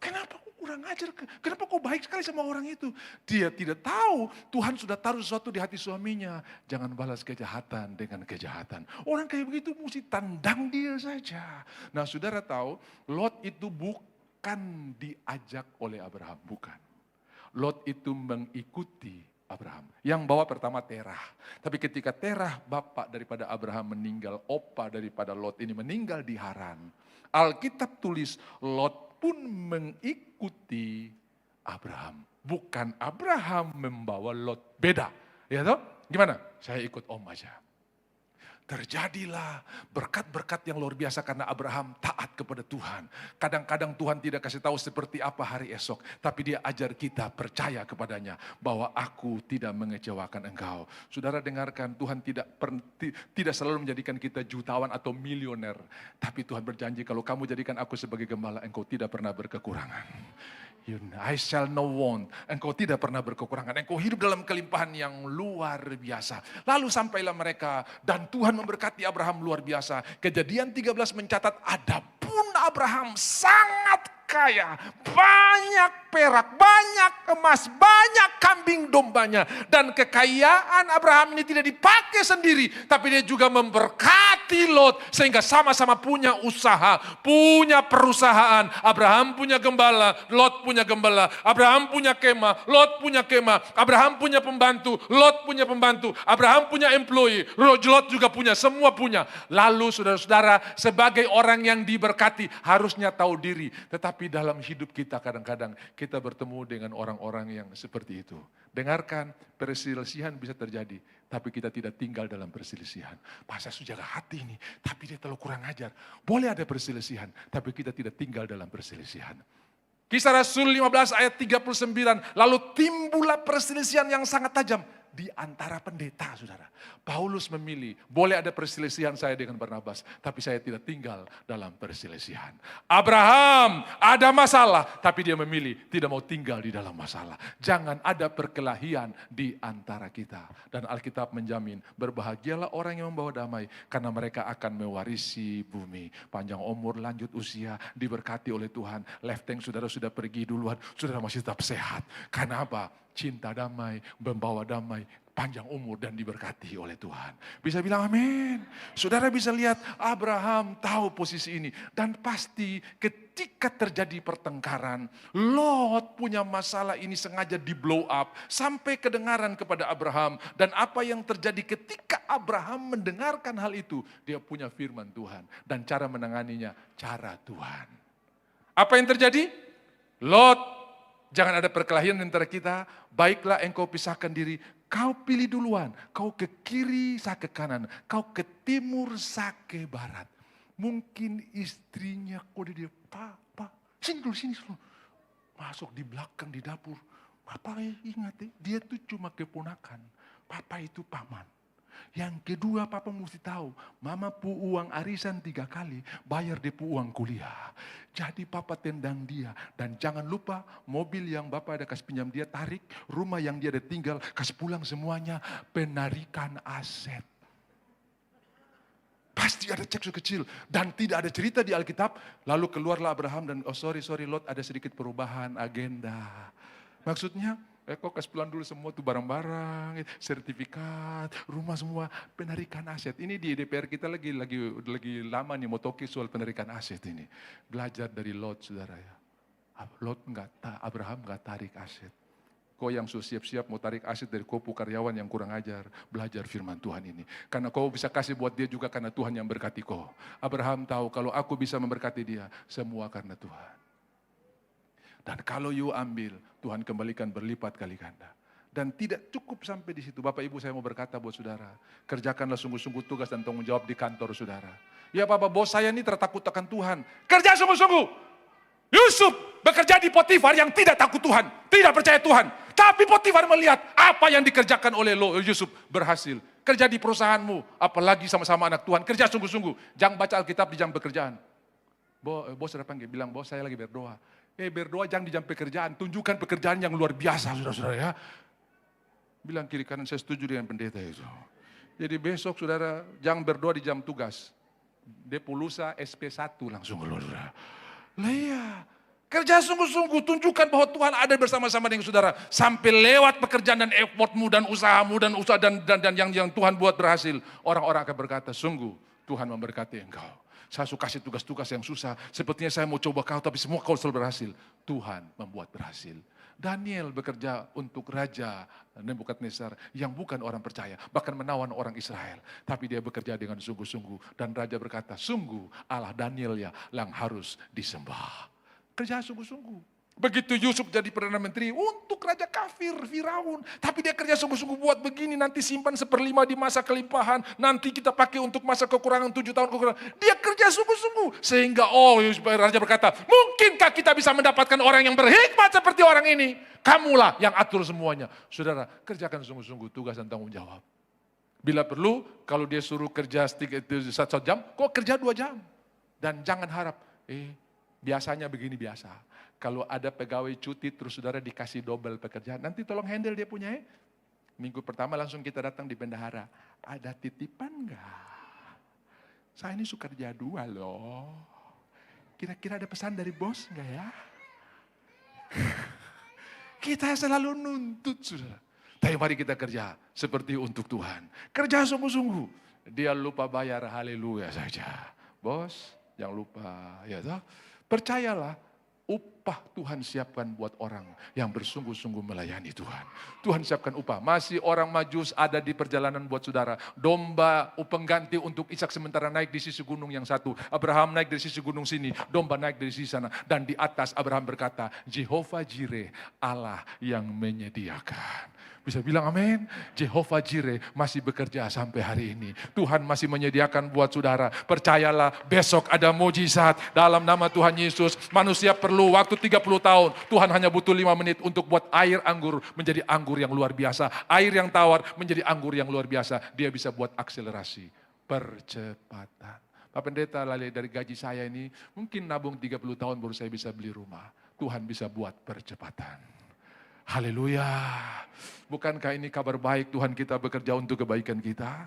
Kenapa kok kurang ajar? Kenapa kok baik sekali sama orang itu? Dia tidak tahu Tuhan sudah taruh sesuatu di hati suaminya. Jangan balas kejahatan dengan kejahatan. Orang kayak begitu mesti tandang dia saja. Nah, saudara tahu Lot itu bukan diajak oleh Abraham. Bukan. Lot itu mengikuti Abraham. Yang bawa pertama Terah. Tapi ketika Terah bapak daripada Abraham meninggal, opa daripada Lot ini meninggal di Haran. Alkitab tulis Lot pun mengikuti Abraham. Bukan Abraham membawa Lot. Beda. Ya toh? Gimana? Saya ikut om aja. Terjadilah berkat-berkat yang luar biasa karena Abraham taat kepada Tuhan. Kadang-kadang Tuhan tidak kasih tahu seperti apa hari esok. Tapi dia ajar kita percaya kepadanya bahwa aku tidak mengecewakan engkau. Saudara dengarkan, Tuhan tidak selalu menjadikan kita jutawan atau milioner. Tapi Tuhan berjanji kalau kamu jadikan aku sebagai gembala, engkau tidak pernah berkekurangan. I shall no want. Engkau tidak pernah berkekurangan. Engkau hidup dalam kelimpahan yang luar biasa. Lalu sampailah mereka dan Tuhan memberkati Abraham luar biasa. Kejadian 13 mencatat adapun Abraham sangat kaya, banyak perak, banyak emas, banyak kambing dombanya. Dan kekayaan Abraham ini tidak dipakai sendiri, tapi dia juga memberkati Lot sehingga sama-sama punya usaha, punya perusahaan. Abraham punya gembala, Lot punya gembala. Abraham punya kemah, Lot punya kemah. Abraham punya pembantu, Lot punya pembantu. Abraham punya employee, Lot juga punya, semua punya. Lalu saudara-saudara, sebagai orang yang diberkati harusnya tahu diri. Tetapi dalam hidup kita kadang-kadang kita bertemu dengan orang-orang yang seperti itu. Dengarkan, perselisihan bisa terjadi, tapi kita tidak tinggal dalam perselisihan. Pak, saya sudah jaga hati ini, tapi dia terlalu kurang ajar. Boleh ada perselisihan, tapi kita tidak tinggal dalam perselisihan. Kisah Rasul 15 ayat 39, lalu timbullah perselisihan yang sangat tajam di antara pendeta, saudara. Paulus memilih, boleh ada perselisihan saya dengan Barnabas, tapi saya tidak tinggal dalam perselisihan. Abraham ada masalah, tapi dia memilih tidak mau tinggal di dalam masalah. Jangan ada perkelahian di antara kita. Dan Alkitab menjamin, berbahagialah orang yang membawa damai, karena mereka akan mewarisi bumi. Panjang umur, lanjut usia, diberkati oleh Tuhan. Lefteng saudara sudah pergi duluan, saudara masih tetap sehat. Karena apa? cinta damai, membawa damai, panjang umur dan diberkati oleh Tuhan. Bisa bilang amin. Saudara bisa lihat Abraham tahu posisi ini. Dan pasti ketika terjadi pertengkaran, Lot punya masalah ini sengaja di blow up. Sampai kedengaran kepada Abraham. Dan apa yang terjadi ketika Abraham mendengarkan hal itu, dia punya firman Tuhan. Dan cara menanganinya, cara Tuhan. Apa yang terjadi? Lot, jangan ada perkelahian antara kita. Baiklah engkau pisahkan diri. Kau pilih duluan. Kau ke kiri, saya ke kanan. Kau ke timur, saya ke barat. Mungkin istrinya kode dia, Pak, sini dulu. Masuk di belakang di dapur. Papa ingat dia tuh cuma keponakan. Papa itu paman. Yang kedua papa mesti tahu, mama pu uang arisan 3 kali, bayar dia pu uang kuliah. Jadi papa tendang dia. Dan jangan lupa mobil yang bapak ada kasih pinjam dia tarik, rumah yang dia ada tinggal, kasih pulang semuanya, penarikan aset. Pasti ada cek kecil dan tidak ada cerita di Alkitab. Lalu keluarlah Abraham dan sorry Lot, ada sedikit perubahan agenda. Maksudnya, kok kasih pulang dulu semua tuh barang-barang, sertifikat, rumah semua, penarikan aset. Ini di DPR kita lagi lama nih mau toki soal penarikan aset ini. Belajar dari Lot, saudara ya. Abraham nggak tarik aset. Kau yang sudah siap-siap mau tarik aset dari kopu karyawan yang kurang ajar, belajar firman Tuhan ini. Karena kau bisa kasih buat dia juga karena Tuhan yang berkati kau. Abraham tahu kalau aku bisa memberkati dia, semua karena Tuhan. Dan kalau you ambil, Tuhan kembalikan berlipat kali ganda. Dan tidak cukup sampai di situ. Bapak Ibu saya mau berkata buat saudara, kerjakanlah sungguh-sungguh tugas dan tanggung jawab di kantor saudara. Ya Bapak, bos saya ini tertakut akan Tuhan. Kerja sungguh-sungguh. Yusuf bekerja di Potifar yang tidak takut Tuhan, tidak percaya Tuhan. Tapi Potifar melihat apa yang dikerjakan oleh Yusuf berhasil. Kerja di perusahaanmu, apalagi sama-sama anak Tuhan, kerja sungguh-sungguh. Jangan baca Alkitab di jam pekerjaan. Bos sudah panggil, bilang bos saya lagi berdoa. Berdoa jangan di jam pekerjaan, tunjukkan pekerjaan yang luar biasa saudara-saudara ya. Bilang kiri kanan saya setuju dengan pendeta itu. Jadi besok saudara jangan berdoa di jam tugas. Depulusa SP1 langsung keluar. Lah iya, kerja sungguh-sungguh, tunjukkan bahwa Tuhan ada bersama-sama dengan saudara. Sampai lewat pekerjaan dan effortmu dan usahamu dan usaha dan yang Tuhan buat berhasil. Orang-orang akan berkata, sungguh Tuhan memberkati engkau. Saya suka kasih tugas-tugas yang susah. Sepertinya saya mau coba kau, tapi semua kau selalu berhasil. Tuhan membuat berhasil. Daniel bekerja untuk Raja Nebukadnezar yang bukan orang percaya. Bahkan menawan orang Israel. Tapi dia bekerja dengan sungguh-sungguh. Dan Raja berkata, sungguh Allah Daniel ya yang harus disembah. Kerja sungguh-sungguh. Begitu Yusuf jadi Perdana Menteri untuk Raja kafir, Firaun. Tapi dia kerja sungguh-sungguh buat begini, nanti simpan 1/5 di masa kelimpahan. Nanti kita pakai untuk masa kekurangan 7 tahun kekurangan. Dia kerja sungguh-sungguh. Sehingga Raja berkata, mungkinkah kita bisa mendapatkan orang yang berhikmat seperti orang ini? Kamulah yang atur semuanya. Saudara, kerjakan sungguh-sungguh tugas dan tanggung jawab. Bila perlu, kalau dia suruh kerja 1 jam, kok kerja 2 jam. Dan jangan harap, biasanya begini biasa. Kalau ada pegawai cuti terus saudara dikasih double pekerjaan, nanti tolong handle dia punya ya. Minggu pertama langsung kita datang di bendahara. Ada titipan enggak? Saya ini suka kerja 2 loh. Kira-kira ada pesan dari bos enggak ya? Kita selalu nuntut saudara. Tapi mari kita kerja seperti untuk Tuhan. Kerja sungguh-sungguh. Dia lupa bayar, haleluya saja. Bos, jangan lupa. Ya toh? Percayalah. Upah Tuhan siapkan buat orang yang bersungguh-sungguh melayani Tuhan. Tuhan siapkan upah. Masih orang Majus ada di perjalanan buat saudara. Domba pengganti untuk Ishak sementara naik di sisi gunung yang satu. Abraham naik dari sisi gunung sini. Domba naik dari sisi sana. Dan di atas Abraham berkata, Jehovah Jireh, Allah yang menyediakan. Bisa bilang amin. Jehovah Jireh masih bekerja sampai hari ini. Tuhan masih menyediakan buat saudara. Percayalah besok ada mujizat dalam nama Tuhan Yesus. Manusia perlu waktu 30 tahun. Tuhan hanya butuh 5 menit untuk buat air anggur menjadi anggur yang luar biasa. Air yang tawar menjadi anggur yang luar biasa. Dia bisa buat akselerasi. Percepatan. Pak Pendeta lalai dari gaji saya ini. Mungkin nabung 30 tahun baru saya bisa beli rumah. Tuhan bisa buat percepatan. Haleluya. Bukankah ini kabar baik Tuhan kita bekerja untuk kebaikan kita?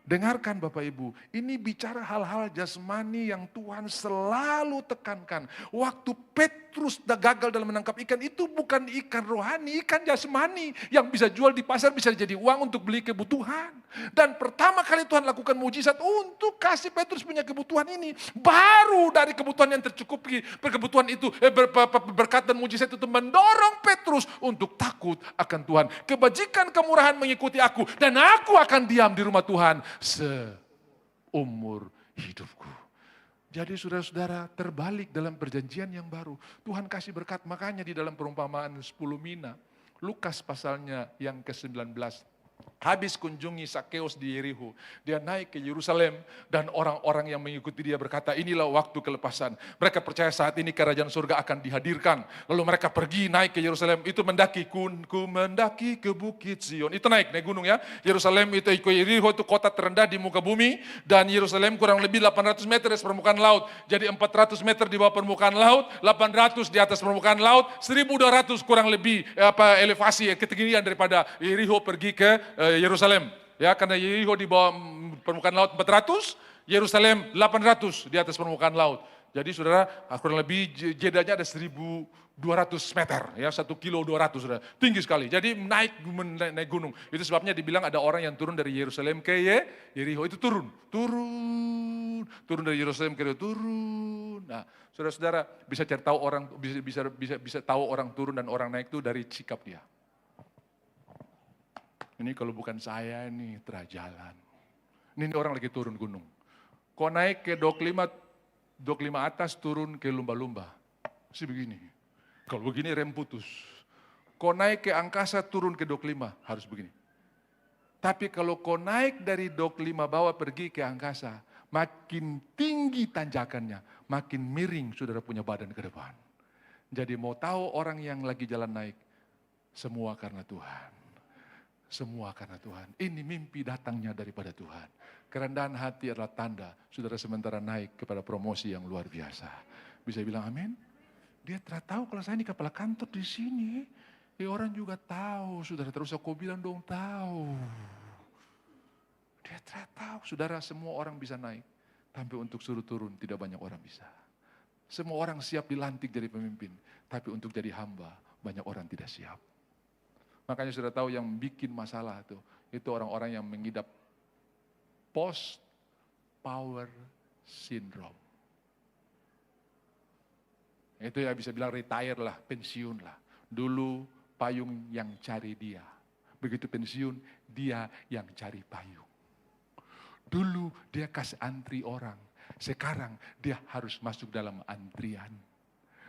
Dengarkan Bapak Ibu, ini bicara hal-hal jasmani yang Tuhan selalu tekankan. Waktu Petrus gagal dalam menangkap ikan, itu bukan ikan rohani, ikan jasmani. Yang bisa jual di pasar, bisa jadi uang untuk beli kebutuhan. Dan pertama kali Tuhan lakukan mujizat untuk kasih Petrus punya kebutuhan ini. Baru dari kebutuhan yang tercukupi, kebutuhan itu, berkat dan mujizat itu mendorong Petrus untuk takut akan Tuhan. Kebajikan kemurahan mengikuti aku, dan aku akan diam di rumah Tuhan seumur hidupku. Jadi saudara-saudara, terbalik dalam perjanjian yang baru. Tuhan kasih berkat, makanya di dalam perumpamaan 10 mina, Lukas pasalnya yang ke-19. Habis kunjungi Sakeus di Yeriho, dia naik ke Yerusalem dan orang-orang yang mengikuti dia berkata, inilah waktu kelepasan. Mereka percaya saat ini kerajaan surga akan dihadirkan. Lalu mereka pergi naik ke Yerusalem, itu mendaki, ku mendaki ke Bukit Zion. Itu naik gunung ya. Yerusalem itu, Yeriho itu kota terendah di muka bumi, dan Yerusalem kurang lebih 800 meter di permukaan laut. Jadi 400 meter di bawah permukaan laut, 800 di atas permukaan laut, 1200 kurang lebih elevasi ketinggian daripada Yeriho pergi ke Yerusalem, ya, karena Yeriho di bawah permukaan laut 400, Yerusalem 800 di atas permukaan laut. Jadi saudara, kurang lebih jedanya ada 1200 meter, ya, 1 kilo 200, saudara. Tinggi sekali. Jadi naik gunung. Itu sebabnya dibilang ada orang yang turun dari Yerusalem ke Yeriho, itu turun dari Yerusalem ke Yeriho, turun. Nah, saudara-saudara bisa cari tahu orang, bisa tahu orang turun dan orang naik itu dari sikap dia. Ini kalau bukan saya ini terajalan. Ini orang lagi turun gunung. Kok naik ke dok 5 atas, turun ke lumba-lumba. Sih begini. Kalau begini rem putus. Kok naik ke angkasa, turun ke dok 5, harus begini. Tapi kalau kau naik dari dok 5 bawah pergi ke angkasa, makin tinggi tanjakannya, makin miring saudara punya badan ke depan. Jadi mau tahu orang yang lagi jalan naik, semua karena Tuhan. Semua karena Tuhan. Ini mimpi datangnya daripada Tuhan. Kerendahan hati adalah tanda saudara sementara naik kepada promosi yang luar biasa. Bisa bilang amin? Dia tidak tahu kalau saya ini kepala kantor di sini. Orang juga tahu, saudara, terus aku bilang dong tahu. Dia tidak tahu, saudara, semua orang bisa naik. Tapi untuk suruh turun tidak banyak orang bisa. Semua orang siap dilantik jadi pemimpin. Tapi untuk jadi hamba banyak orang tidak siap. Makanya sudah tahu yang bikin masalah itu orang-orang yang mengidap post power syndrome. Itu ya bisa bilang retire lah, pensiun lah. Dulu payung yang cari dia. Begitu pensiun, dia yang cari payung. Dulu dia kasih antri orang. Sekarang dia harus masuk dalam antrian.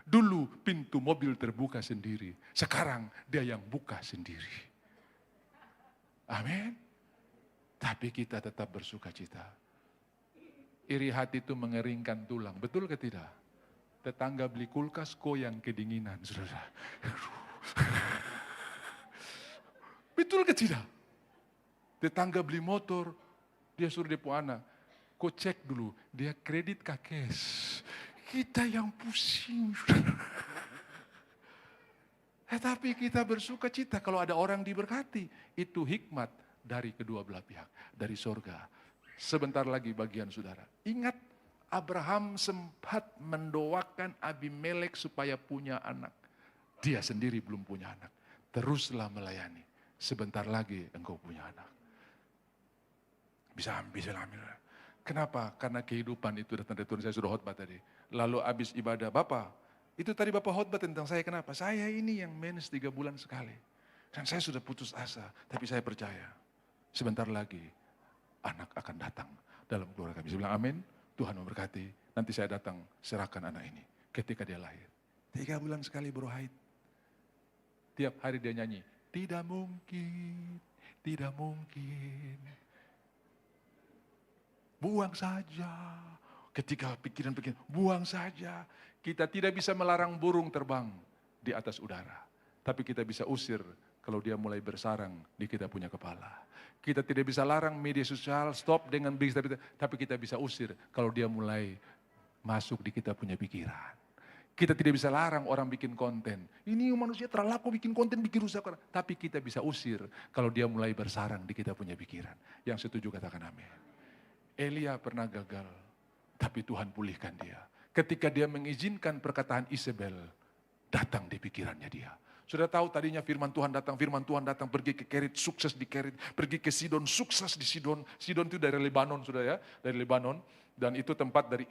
Dulu pintu mobil terbuka sendiri. Sekarang dia yang buka sendiri. Amin. Tapi kita tetap bersuka cita. Iri hati itu mengeringkan tulang. Betul ke tidak? Tetangga beli kulkas, kok yang kedinginan, saudara. Betul ke tidak? Tetangga beli motor, dia suruh dia anak, kok cek dulu, dia kredit kah cash? Kita yang pusing. Tapi kita bersuka cita kalau ada orang diberkati. Itu hikmat dari kedua belah pihak, dari sorga. Sebentar lagi bagian saudara. Ingat, Abraham sempat mendoakan Abimelek supaya punya anak. Dia sendiri belum punya anak. Teruslah melayani. Sebentar lagi engkau punya anak. Bisa ambil. Kenapa? Karena kehidupan itu datang dari Tuhan. Saya sudah khotbah tadi. Lalu habis ibadah, Bapak, itu tadi Bapak khotbah tentang saya. Kenapa? Saya ini yang mens 3 bulan sekali. Dan saya sudah putus asa. Tapi saya percaya, sebentar lagi anak akan datang dalam keluarga kami. Saya bilang amin, Tuhan memberkati. Nanti saya datang serahkan anak ini ketika dia lahir. 3 bulan sekali Bro Haid. Tiap hari dia nyanyi, tidak mungkin, tidak mungkin. Buang saja. Ketika pikiran-pikiran, buang saja. Kita tidak bisa melarang burung terbang di atas udara. Tapi kita bisa usir kalau dia mulai bersarang di kita punya kepala. Kita tidak bisa larang media sosial stop dengan bisnis, tapi kita bisa usir kalau dia mulai masuk di kita punya pikiran. Kita tidak bisa larang orang bikin konten. Ini manusia terlalu bikin konten, bikin rusak. Tapi kita bisa usir kalau dia mulai bersarang di kita punya pikiran. Yang setuju katakan amin. Elia pernah gagal, tapi Tuhan pulihkan dia. Ketika dia mengizinkan perkataan Isabel datang di pikirannya dia. Sudah tahu tadinya firman Tuhan datang pergi ke Kerit, sukses di Kerit, pergi ke Sidon, sukses di Sidon. Sidon itu dari Lebanon, sudah ya, dari Lebanon. Dan itu tempat dari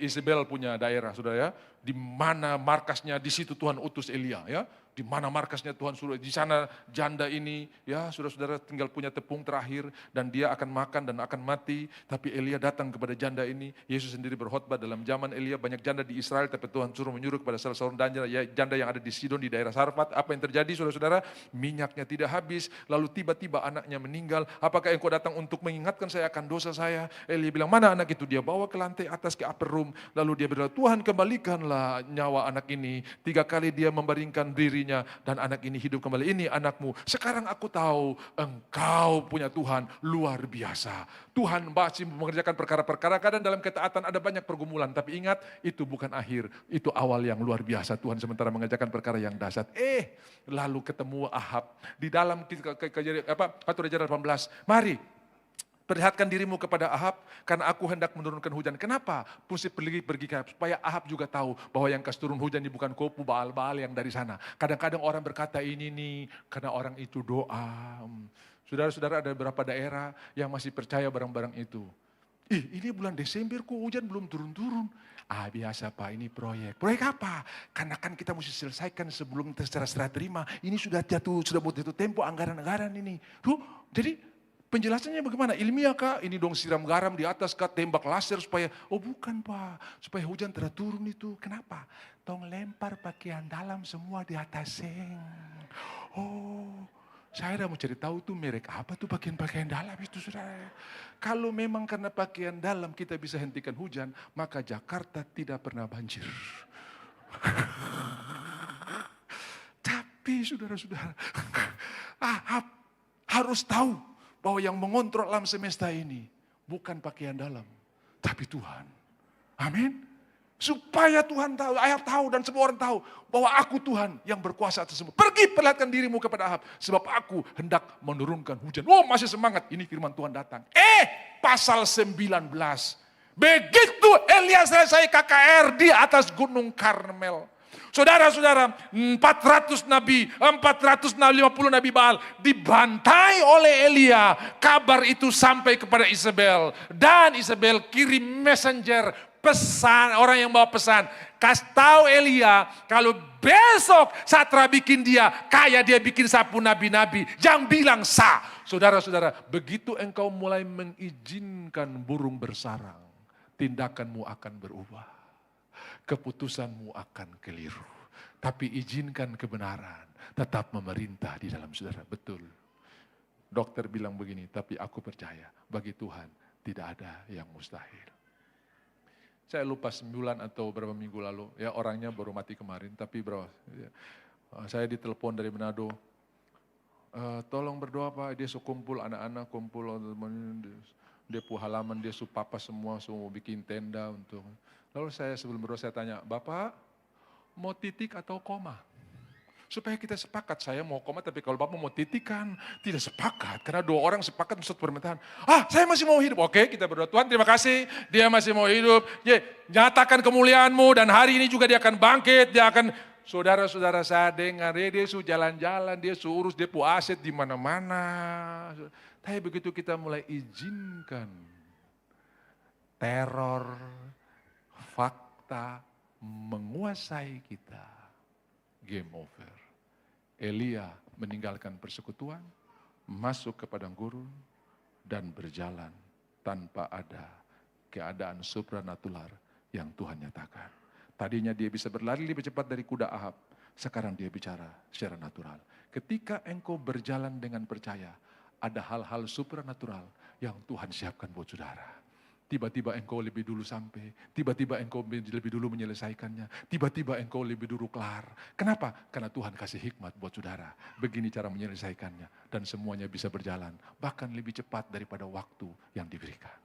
Isabel punya daerah, sudah ya. Di mana markasnya, di situ Tuhan utus Elia, ya. Di mana markasnya Tuhan suruh, di sana janda ini, ya saudara-saudara tinggal punya tepung terakhir dan dia akan makan dan akan mati. Tapi Elia datang kepada janda ini, Yesus sendiri berkhotbah dalam zaman Elia banyak janda di Israel, tapi Tuhan suruh menyuruh kepada salah seorang janda yang ada di Sidon di daerah Sarfat. Apa yang terjadi saudara-saudara? Minyaknya tidak habis, lalu tiba-tiba anaknya meninggal. Apakah engkau datang untuk mengingatkan saya akan dosa saya? Elia bilang, mana anak itu? Dia bawa ke lantai atas ke upper room, lalu dia berdoa, Tuhan kembalikanlah nyawa anak ini. 3 kali dia membaringkan dirinya dan anak ini hidup kembali. Ini anakmu. Sekarang aku tahu engkau punya Tuhan luar biasa. Tuhan masih mengerjakan perkara-perkara. Kadang dalam ketaatan ada banyak pergumulan. Tapi ingat, itu bukan akhir. Itu awal yang luar biasa. Tuhan sementara mengerjakan perkara yang dahsyat. Lalu ketemu Ahab. Di dalam 1 Raja 18. Mari. Perlihatkan dirimu kepada Ahab, karena aku hendak menurunkan hujan. Kenapa? Mesti pergi supaya Ahab juga tahu bahwa yang kasih turun hujan ini bukan kopu Baal-Baal yang dari sana. Kadang-kadang orang berkata ini nih, karena orang itu doa. Saudara-saudara, ada beberapa daerah yang masih percaya barang-barang itu. Ini bulan Desember kok hujan belum turun-turun. Biasa Pak, ini proyek. Proyek apa? Karena kan kita mesti selesaikan sebelum serah terima. Ini sudah mau jatuh tempo anggaran-anggaran ini. Jadi penjelasannya bagaimana? Ilmiah kah? Ini dong siram garam di atas kah? Tembak laser supaya, bukan Pak. Supaya hujan tidak turun itu. Kenapa? Tong lempar pakaian dalam semua di atas seng. Saya udah mau cari tahu tuh merek apa tuh pakaian dalam itu saudara. Kalau memang karena pakaian dalam kita bisa hentikan hujan, maka Jakarta tidak pernah banjir. Tapi saudara-saudara, Ahab harus tahu bahwa yang mengontrol alam semesta ini bukan pakaian dalam, tapi Tuhan. Amin. Supaya Tuhan tahu, Ahab tahu dan semua orang tahu bahwa aku Tuhan yang berkuasa atas semua. Pergi perlihatkan dirimu kepada Ahab, sebab aku hendak menurunkan hujan. Masih semangat, ini firman Tuhan datang. Pasal 19. Begitu Elia selesai KKR di atas Gunung Karmel. Saudara-saudara, 400 nabi, 450 nabi Baal dibantai oleh Elia. Kabar itu sampai kepada Isabel. Dan Isabel kirim messenger, pesan, orang yang bawa pesan. Kasih tahu Elia, kalau besok Satra bikin dia, kayak dia bikin sapu nabi-nabi. Jangan bilang sah. Saudara-saudara, begitu engkau mulai mengizinkan burung bersarang, tindakanmu akan berubah. Keputusanmu akan keliru. Tapi izinkan kebenaran tetap memerintah di dalam saudara. Betul. Dokter bilang begini, tapi aku percaya bagi Tuhan tidak ada yang mustahil. Saya lupa 9 atau berapa minggu lalu, ya orangnya baru mati kemarin, tapi berapa? Saya ditelepon dari Manado, tolong berdoa Pak, dia kumpul anak-anak, kumpul dia halaman, dia papa semua bikin tenda untuk. Lalu saya sebelum berdoa saya tanya, Bapak mau titik atau koma? Supaya kita sepakat, saya mau koma tapi kalau Bapak mau titik kan tidak sepakat. Karena 2 orang sepakat untuk permintaan. Saya masih mau hidup. Oke, kita berdoa, Tuhan terima kasih, dia masih mau hidup. Nyatakan kemuliaan-Mu dan hari ini juga dia akan bangkit, dia akan. Saudara-saudara saya dengar, dia jalan-jalan, dia urus, dia aset di mana-mana. Tapi begitu kita mulai izinkan teror, fakta menguasai kita, game over. Elia meninggalkan persekutuan, masuk ke padang gurun, dan berjalan tanpa ada keadaan supranatural yang Tuhan nyatakan. Tadinya dia bisa berlari lebih cepat dari kuda Ahab, sekarang dia bicara secara natural. Ketika engkau berjalan dengan percaya, ada hal-hal supranatural yang Tuhan siapkan buat saudara. Tiba-tiba engkau lebih dulu sampai, tiba-tiba engkau lebih dulu menyelesaikannya, tiba-tiba engkau lebih dulu kelar. Kenapa? Karena Tuhan kasih hikmat buat saudara. Begini cara menyelesaikannya dan semuanya bisa berjalan, bahkan lebih cepat daripada waktu yang diberikan.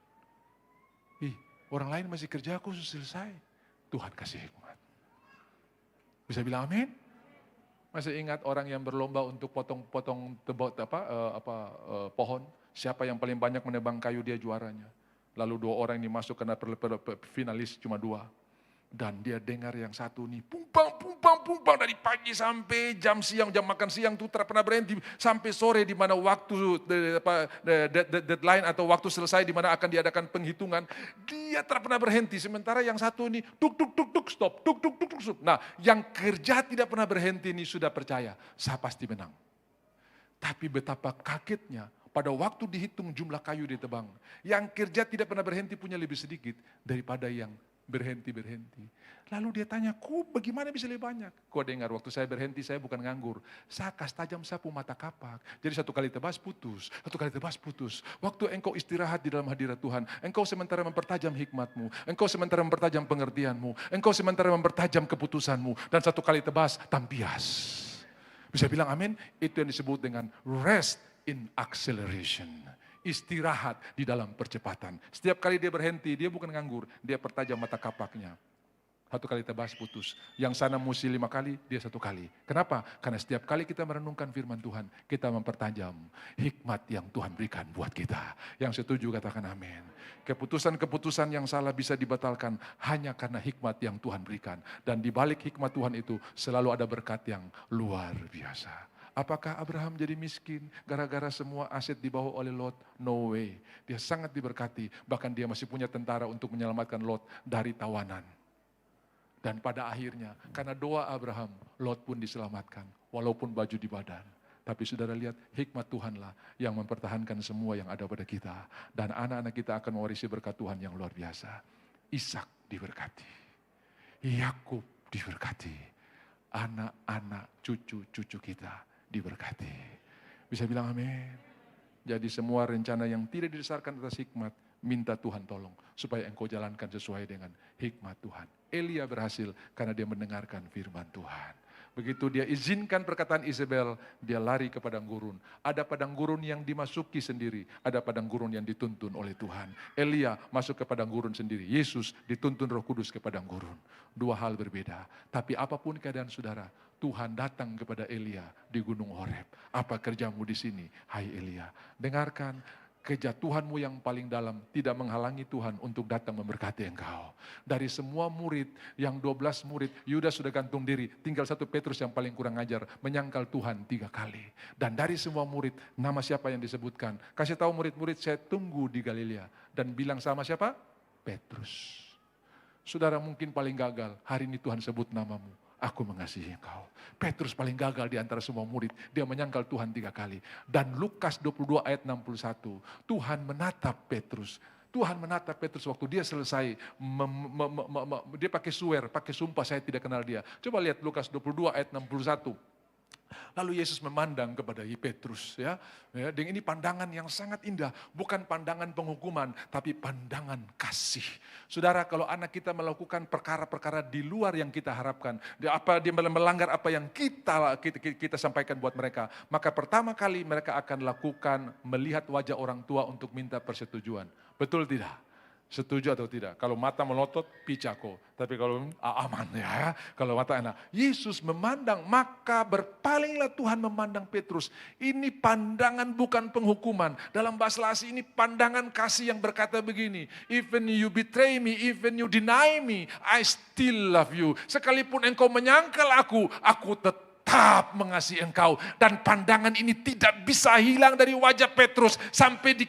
Orang lain masih kerja, aku sudah selesai. Tuhan kasih hikmat. Bisa bilang amin? Masih ingat orang yang berlomba untuk potong pohon? Siapa yang paling banyak menebang kayu dia juaranya. Lalu 2 orang ini masuk karena finalis cuma 2. Dan dia dengar yang satu nih, pumpang dari pagi sampai jam siang, jam makan siang tuh tak pernah berhenti. Sampai sore di mana waktu deadline atau waktu selesai di mana akan diadakan penghitungan. Dia tak pernah berhenti, sementara yang satu ini tuk stop, tuk stop. Nah yang kerja tidak pernah berhenti ini sudah percaya, saya pasti menang. Tapi betapa kagetnya pada waktu dihitung jumlah kayu ditebang. Yang kerja tidak pernah berhenti punya lebih sedikit daripada yang berhenti. Lalu dia tanya, bagaimana bisa lebih banyak? Kau dengar, waktu saya berhenti, saya bukan nganggur. Saya kas tajam sapu mata kapak. Jadi 1 kali tebas putus, 1 kali tebas putus. Waktu engkau istirahat di dalam hadirat Tuhan, engkau sementara mempertajam hikmatmu, engkau sementara mempertajam pengertianmu, engkau sementara mempertajam keputusanmu. Dan 1 kali tebas, tampias. Bisa bilang amin? Itu yang disebut dengan rest in acceleration. Istirahat di dalam percepatan. Setiap kali dia berhenti, dia bukan nganggur, dia pertajam mata kapaknya. 1 kali tebas putus. Yang sana mesti 5 kali, dia 1 kali. Kenapa? Karena setiap kali kita merenungkan firman Tuhan, kita mempertajam hikmat yang Tuhan berikan buat kita. Yang setuju katakan amin. Keputusan-keputusan yang salah bisa dibatalkan hanya karena hikmat yang Tuhan berikan. Dan di balik hikmat Tuhan itu selalu ada berkat yang luar biasa. Apakah Abraham jadi miskin gara-gara semua aset dibawa oleh Lot? No way. Dia sangat diberkati. Bahkan dia masih punya tentara untuk menyelamatkan Lot dari tawanan. Dan pada akhirnya, karena doa Abraham, Lot pun diselamatkan. Walaupun baju di badan. Tapi saudara lihat, hikmat Tuhanlah yang mempertahankan semua yang ada pada kita. Dan anak-anak kita akan mewarisi berkat Tuhan yang luar biasa. Ishak diberkati. Yakub diberkati. Anak-anak cucu-cucu kita diberkati. Bisa bilang amin. Jadi semua rencana yang tidak didasarkan atas hikmat, minta Tuhan tolong supaya engkau jalankan sesuai dengan hikmat Tuhan. Elia berhasil karena dia mendengarkan firman Tuhan. Begitu dia izinkan perkataan Isabel, dia lari ke padang gurun. Ada padang gurun yang dimasuki sendiri, ada padang gurun yang dituntun oleh Tuhan. Elia masuk ke padang gurun sendiri, Yesus dituntun Roh Kudus ke padang gurun. 2 hal berbeda, tapi apapun keadaan saudara, Tuhan datang kepada Elia di Gunung Horeb. Apa kerjamu di sini, hai Elia? Dengarkan, kejatuhanmu yang paling dalam tidak menghalangi Tuhan untuk datang memberkati engkau. Dari semua murid, yang 12 murid, Yudas sudah gantung diri, tinggal 1 Petrus yang paling kurang ajar, menyangkal Tuhan 3 kali. Dan dari semua murid, nama siapa yang disebutkan? Kasih tahu murid-murid, saya tunggu di Galilea. Dan bilang sama siapa? Petrus. Saudara mungkin paling gagal, hari ini Tuhan sebut namamu. Aku mengasihi engkau. Petrus paling gagal di antara semua murid. Dia menyangkal Tuhan 3 kali. Dan Lukas 22 ayat 61. Tuhan menatap Petrus. Tuhan menatap Petrus waktu dia selesai. Dia pakai swear, pakai sumpah saya tidak kenal dia. Coba lihat Lukas 22 ayat 61. Lalu Yesus memandang kepada Petrus. Dan ini pandangan yang sangat indah. Bukan pandangan penghukuman, tapi pandangan kasih. Saudara, kalau anak kita melakukan perkara-perkara di luar yang kita harapkan, dia melanggar apa yang kita sampaikan buat mereka, maka pertama kali mereka akan lakukan melihat wajah orang tua untuk minta persetujuan. Betul tidak? Setuju atau tidak? Kalau mata melotot, picako. Tapi kalau aman ya. Kalau mata enak. Yesus memandang, maka berpalinglah Tuhan memandang Petrus. Ini pandangan bukan penghukuman. Dalam bahasa Lasih ini pandangan kasih yang berkata begini. Even you betray me, even you deny me, I still love you. Sekalipun engkau menyangkal aku tetap mengasihi engkau. Dan pandangan ini tidak bisa hilang dari wajah Petrus. Sampai di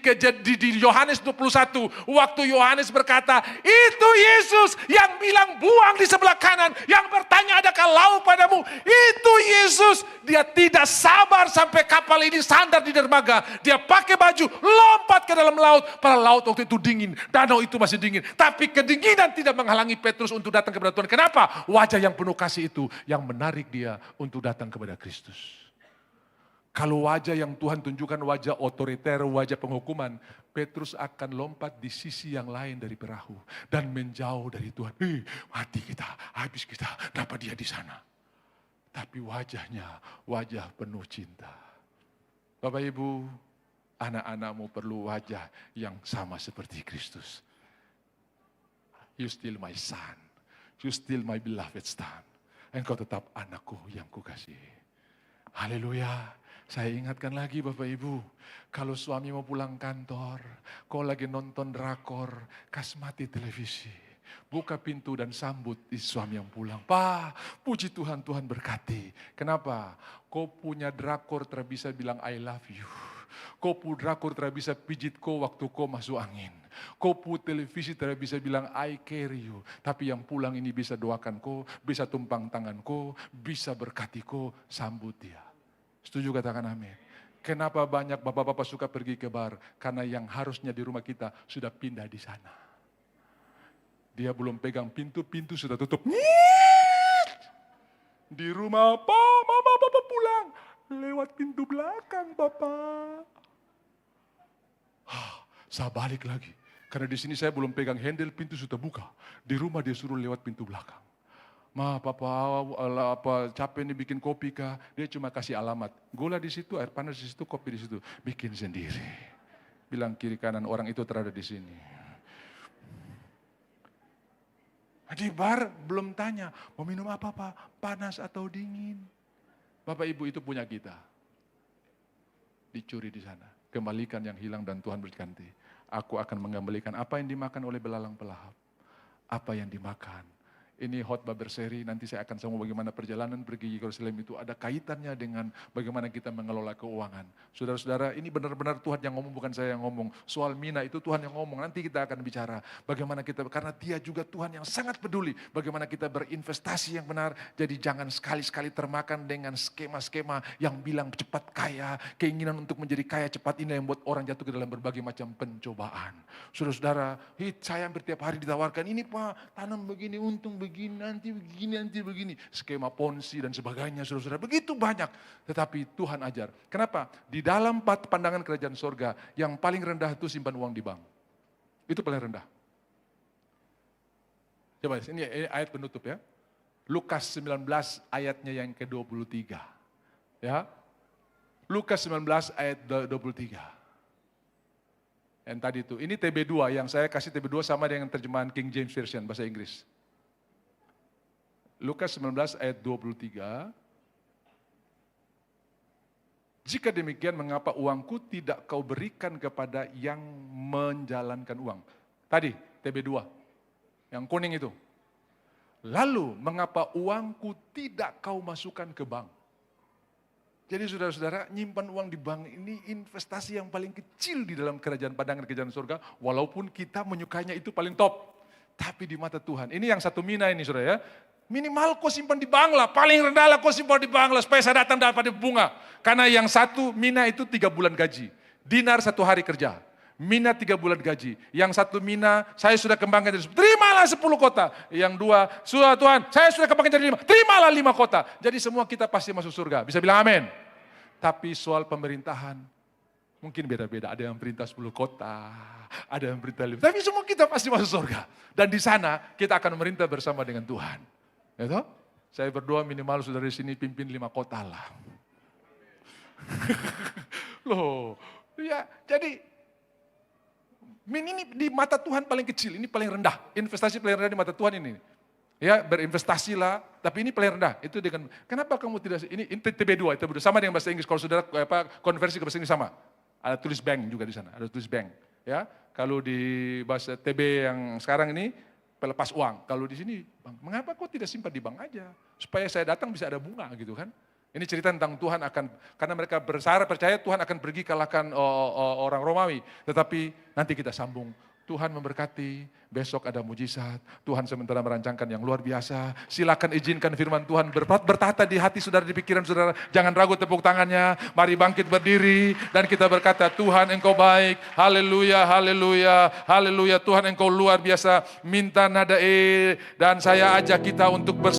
Yohanes 21. Waktu Yohanes berkata, itu Yesus yang bilang buang di sebelah kanan. Yang bertanya adakah lauk padamu. Itu Yesus. Dia tidak sabar sampai kapal ini sandar di dermaga. Dia pakai baju, lompat ke dalam laut. Pada laut waktu itu dingin. Danau itu masih dingin. Tapi kedinginan tidak menghalangi Petrus untuk datang kepada Tuhan. Kenapa? Wajah yang penuh kasih itu yang menarik dia untuk datang kepada Kristus. Kalau wajah yang Tuhan tunjukkan wajah otoriter, wajah penghukuman, Petrus akan lompat di sisi yang lain dari perahu dan menjauh dari Tuhan. Mati kita, habis kita, dapat dia di sana. Tapi wajahnya wajah penuh cinta. Bapak Ibu, anak-anakmu perlu wajah yang sama seperti Kristus. You still my son, you still my beloved son. Engkau tetap anakku yang kukasihi. Haleluya. Saya ingatkan lagi Bapak Ibu, kalau suami mau pulang kantor, kau lagi nonton drakor, kasmati televisi, buka pintu dan sambut suami yang pulang. Pak, puji Tuhan, Tuhan berkati. Kenapa? Kau punya drakor bisa bilang I love you. Kau punya drakor bisa pijit kau waktu kau masuk angin. Kau punya televisi bisa bilang I carry you. Tapi yang pulang ini bisa doakan kau, bisa tumpang tangan kau, bisa berkati kau, sambut dia. Setuju katakan amin. Kenapa banyak bapak-bapak suka pergi ke bar? Karena yang harusnya di rumah kita sudah pindah di sana. Dia belum pegang pintu, pintu sudah tutup. Di rumah, Pak, Mama, Bapak pulang. Lewat pintu belakang, Bapak. Saya balik lagi. Karena di sini saya belum pegang handle, pintu sudah buka. Di rumah dia suruh lewat pintu belakang. Ma, papa capek nih bikin kopi kah? Dia cuma kasih alamat. Gula di situ, air panas di situ, kopi di situ. Bikin sendiri. Bilang kiri kanan, orang itu terada di sini. Di bar belum tanya, mau minum apa Pak? Panas atau dingin? Bapak Ibu itu punya kita. Dicuri di sana. Kembalikan yang hilang dan Tuhan berganti. Aku akan mengembalikan apa yang dimakan oleh belalang pelahap. Apa yang dimakan. Ini khotbah berseri, nanti saya akan sama bagaimana perjalanan pergi Yerusalem itu ada kaitannya dengan bagaimana kita mengelola keuangan. Saudara-saudara, ini benar-benar Tuhan yang ngomong, bukan saya yang ngomong. Soal mina itu Tuhan yang ngomong, nanti kita akan bicara bagaimana kita, karena dia juga Tuhan yang sangat peduli bagaimana kita berinvestasi yang benar. Jadi jangan sekali-sekali termakan dengan skema-skema yang bilang cepat kaya, keinginan untuk menjadi kaya cepat ini yang membuat orang jatuh ke dalam berbagai macam pencobaan. Saudara-saudara, saya hampir tiap hari ditawarkan, ini Pak, tanam begini, untung begini, nanti begini. Skema ponzi dan sebagainya, saudara-saudara. Begitu banyak. Tetapi Tuhan ajar. Kenapa? Di dalam pandangan kerajaan sorga, yang paling rendah itu simpan uang di bank. Itu paling rendah. Coba, ini ayat penutup ya. Lukas 19 ayatnya yang ke-23. Ya. Lukas 19 ayat 23. Yang tadi itu. Ini TB2, yang saya kasih TB2 sama dengan terjemahan King James Version, bahasa Inggris. Lukas 19 ayat 23. Jika demikian mengapa uangku tidak kau berikan kepada yang menjalankan uang. Tadi TB2, yang kuning itu. Lalu mengapa uangku tidak kau masukkan ke bank. Jadi saudara-saudara, nyimpan uang di bank ini investasi yang paling kecil di dalam pandangan kerajaan surga. Walaupun kita menyukainya itu paling top. Tapi di mata Tuhan, ini yang satu mina ini saudara ya. Minimal kau simpan di bank lah, paling rendah lah kau simpan di bank lah, supaya saya datang dapat bunga. Karena yang satu mina itu 3 bulan gaji, dinar 1 hari kerja, mina 3 bulan gaji. Yang satu mina saya sudah kembangkan jadi 10, terimalah 10 kota. Yang dua, sudah Tuhan saya sudah kembangkan jadi 5, terimalah 5 kota. Jadi semua kita pasti masuk surga, bisa bilang amin. Tapi soal pemerintahan, mungkin beda-beda, ada yang perintah 10 kota, ada yang perintah 5. Tapi semua kita pasti masuk surga. Dan di sana kita akan memerintah bersama dengan Tuhan. Ya toh? Saya berdoa minimal saudara di sini pimpin 5 kota lah. Loh, ya jadi ini di mata Tuhan paling kecil, ini paling rendah. Investasi paling rendah di mata Tuhan ini. Ya berinvestasilah, tapi ini paling rendah. Itu dengan kenapa kamu tidak ini TB2 itu sama dengan bahasa Inggris. Kalau saudara konversi ke bahasa Inggris sama. Ada tulis bank juga di sana, ada tulis bank. Ya, kalau di bahasa TB yang sekarang ini pelepas uang. Kalau di sini, bang, mengapa kok tidak simpan di bank aja? Supaya saya datang bisa ada bunga gitu kan. Ini cerita tentang Tuhan akan, karena mereka percaya Tuhan akan pergi kalahkan orang Romawi. Tetapi nanti kita sambung. Tuhan memberkati, besok ada mujizat. Tuhan sementara merancangkan yang luar biasa. Silakan izinkan firman Tuhan bertata di hati saudara, di pikiran saudara. Jangan ragu tepuk tangannya. Mari bangkit berdiri dan kita berkata, Tuhan Engkau baik. Haleluya, haleluya, haleluya. Tuhan Engkau luar biasa. Minta nada dan saya ajak kita untuk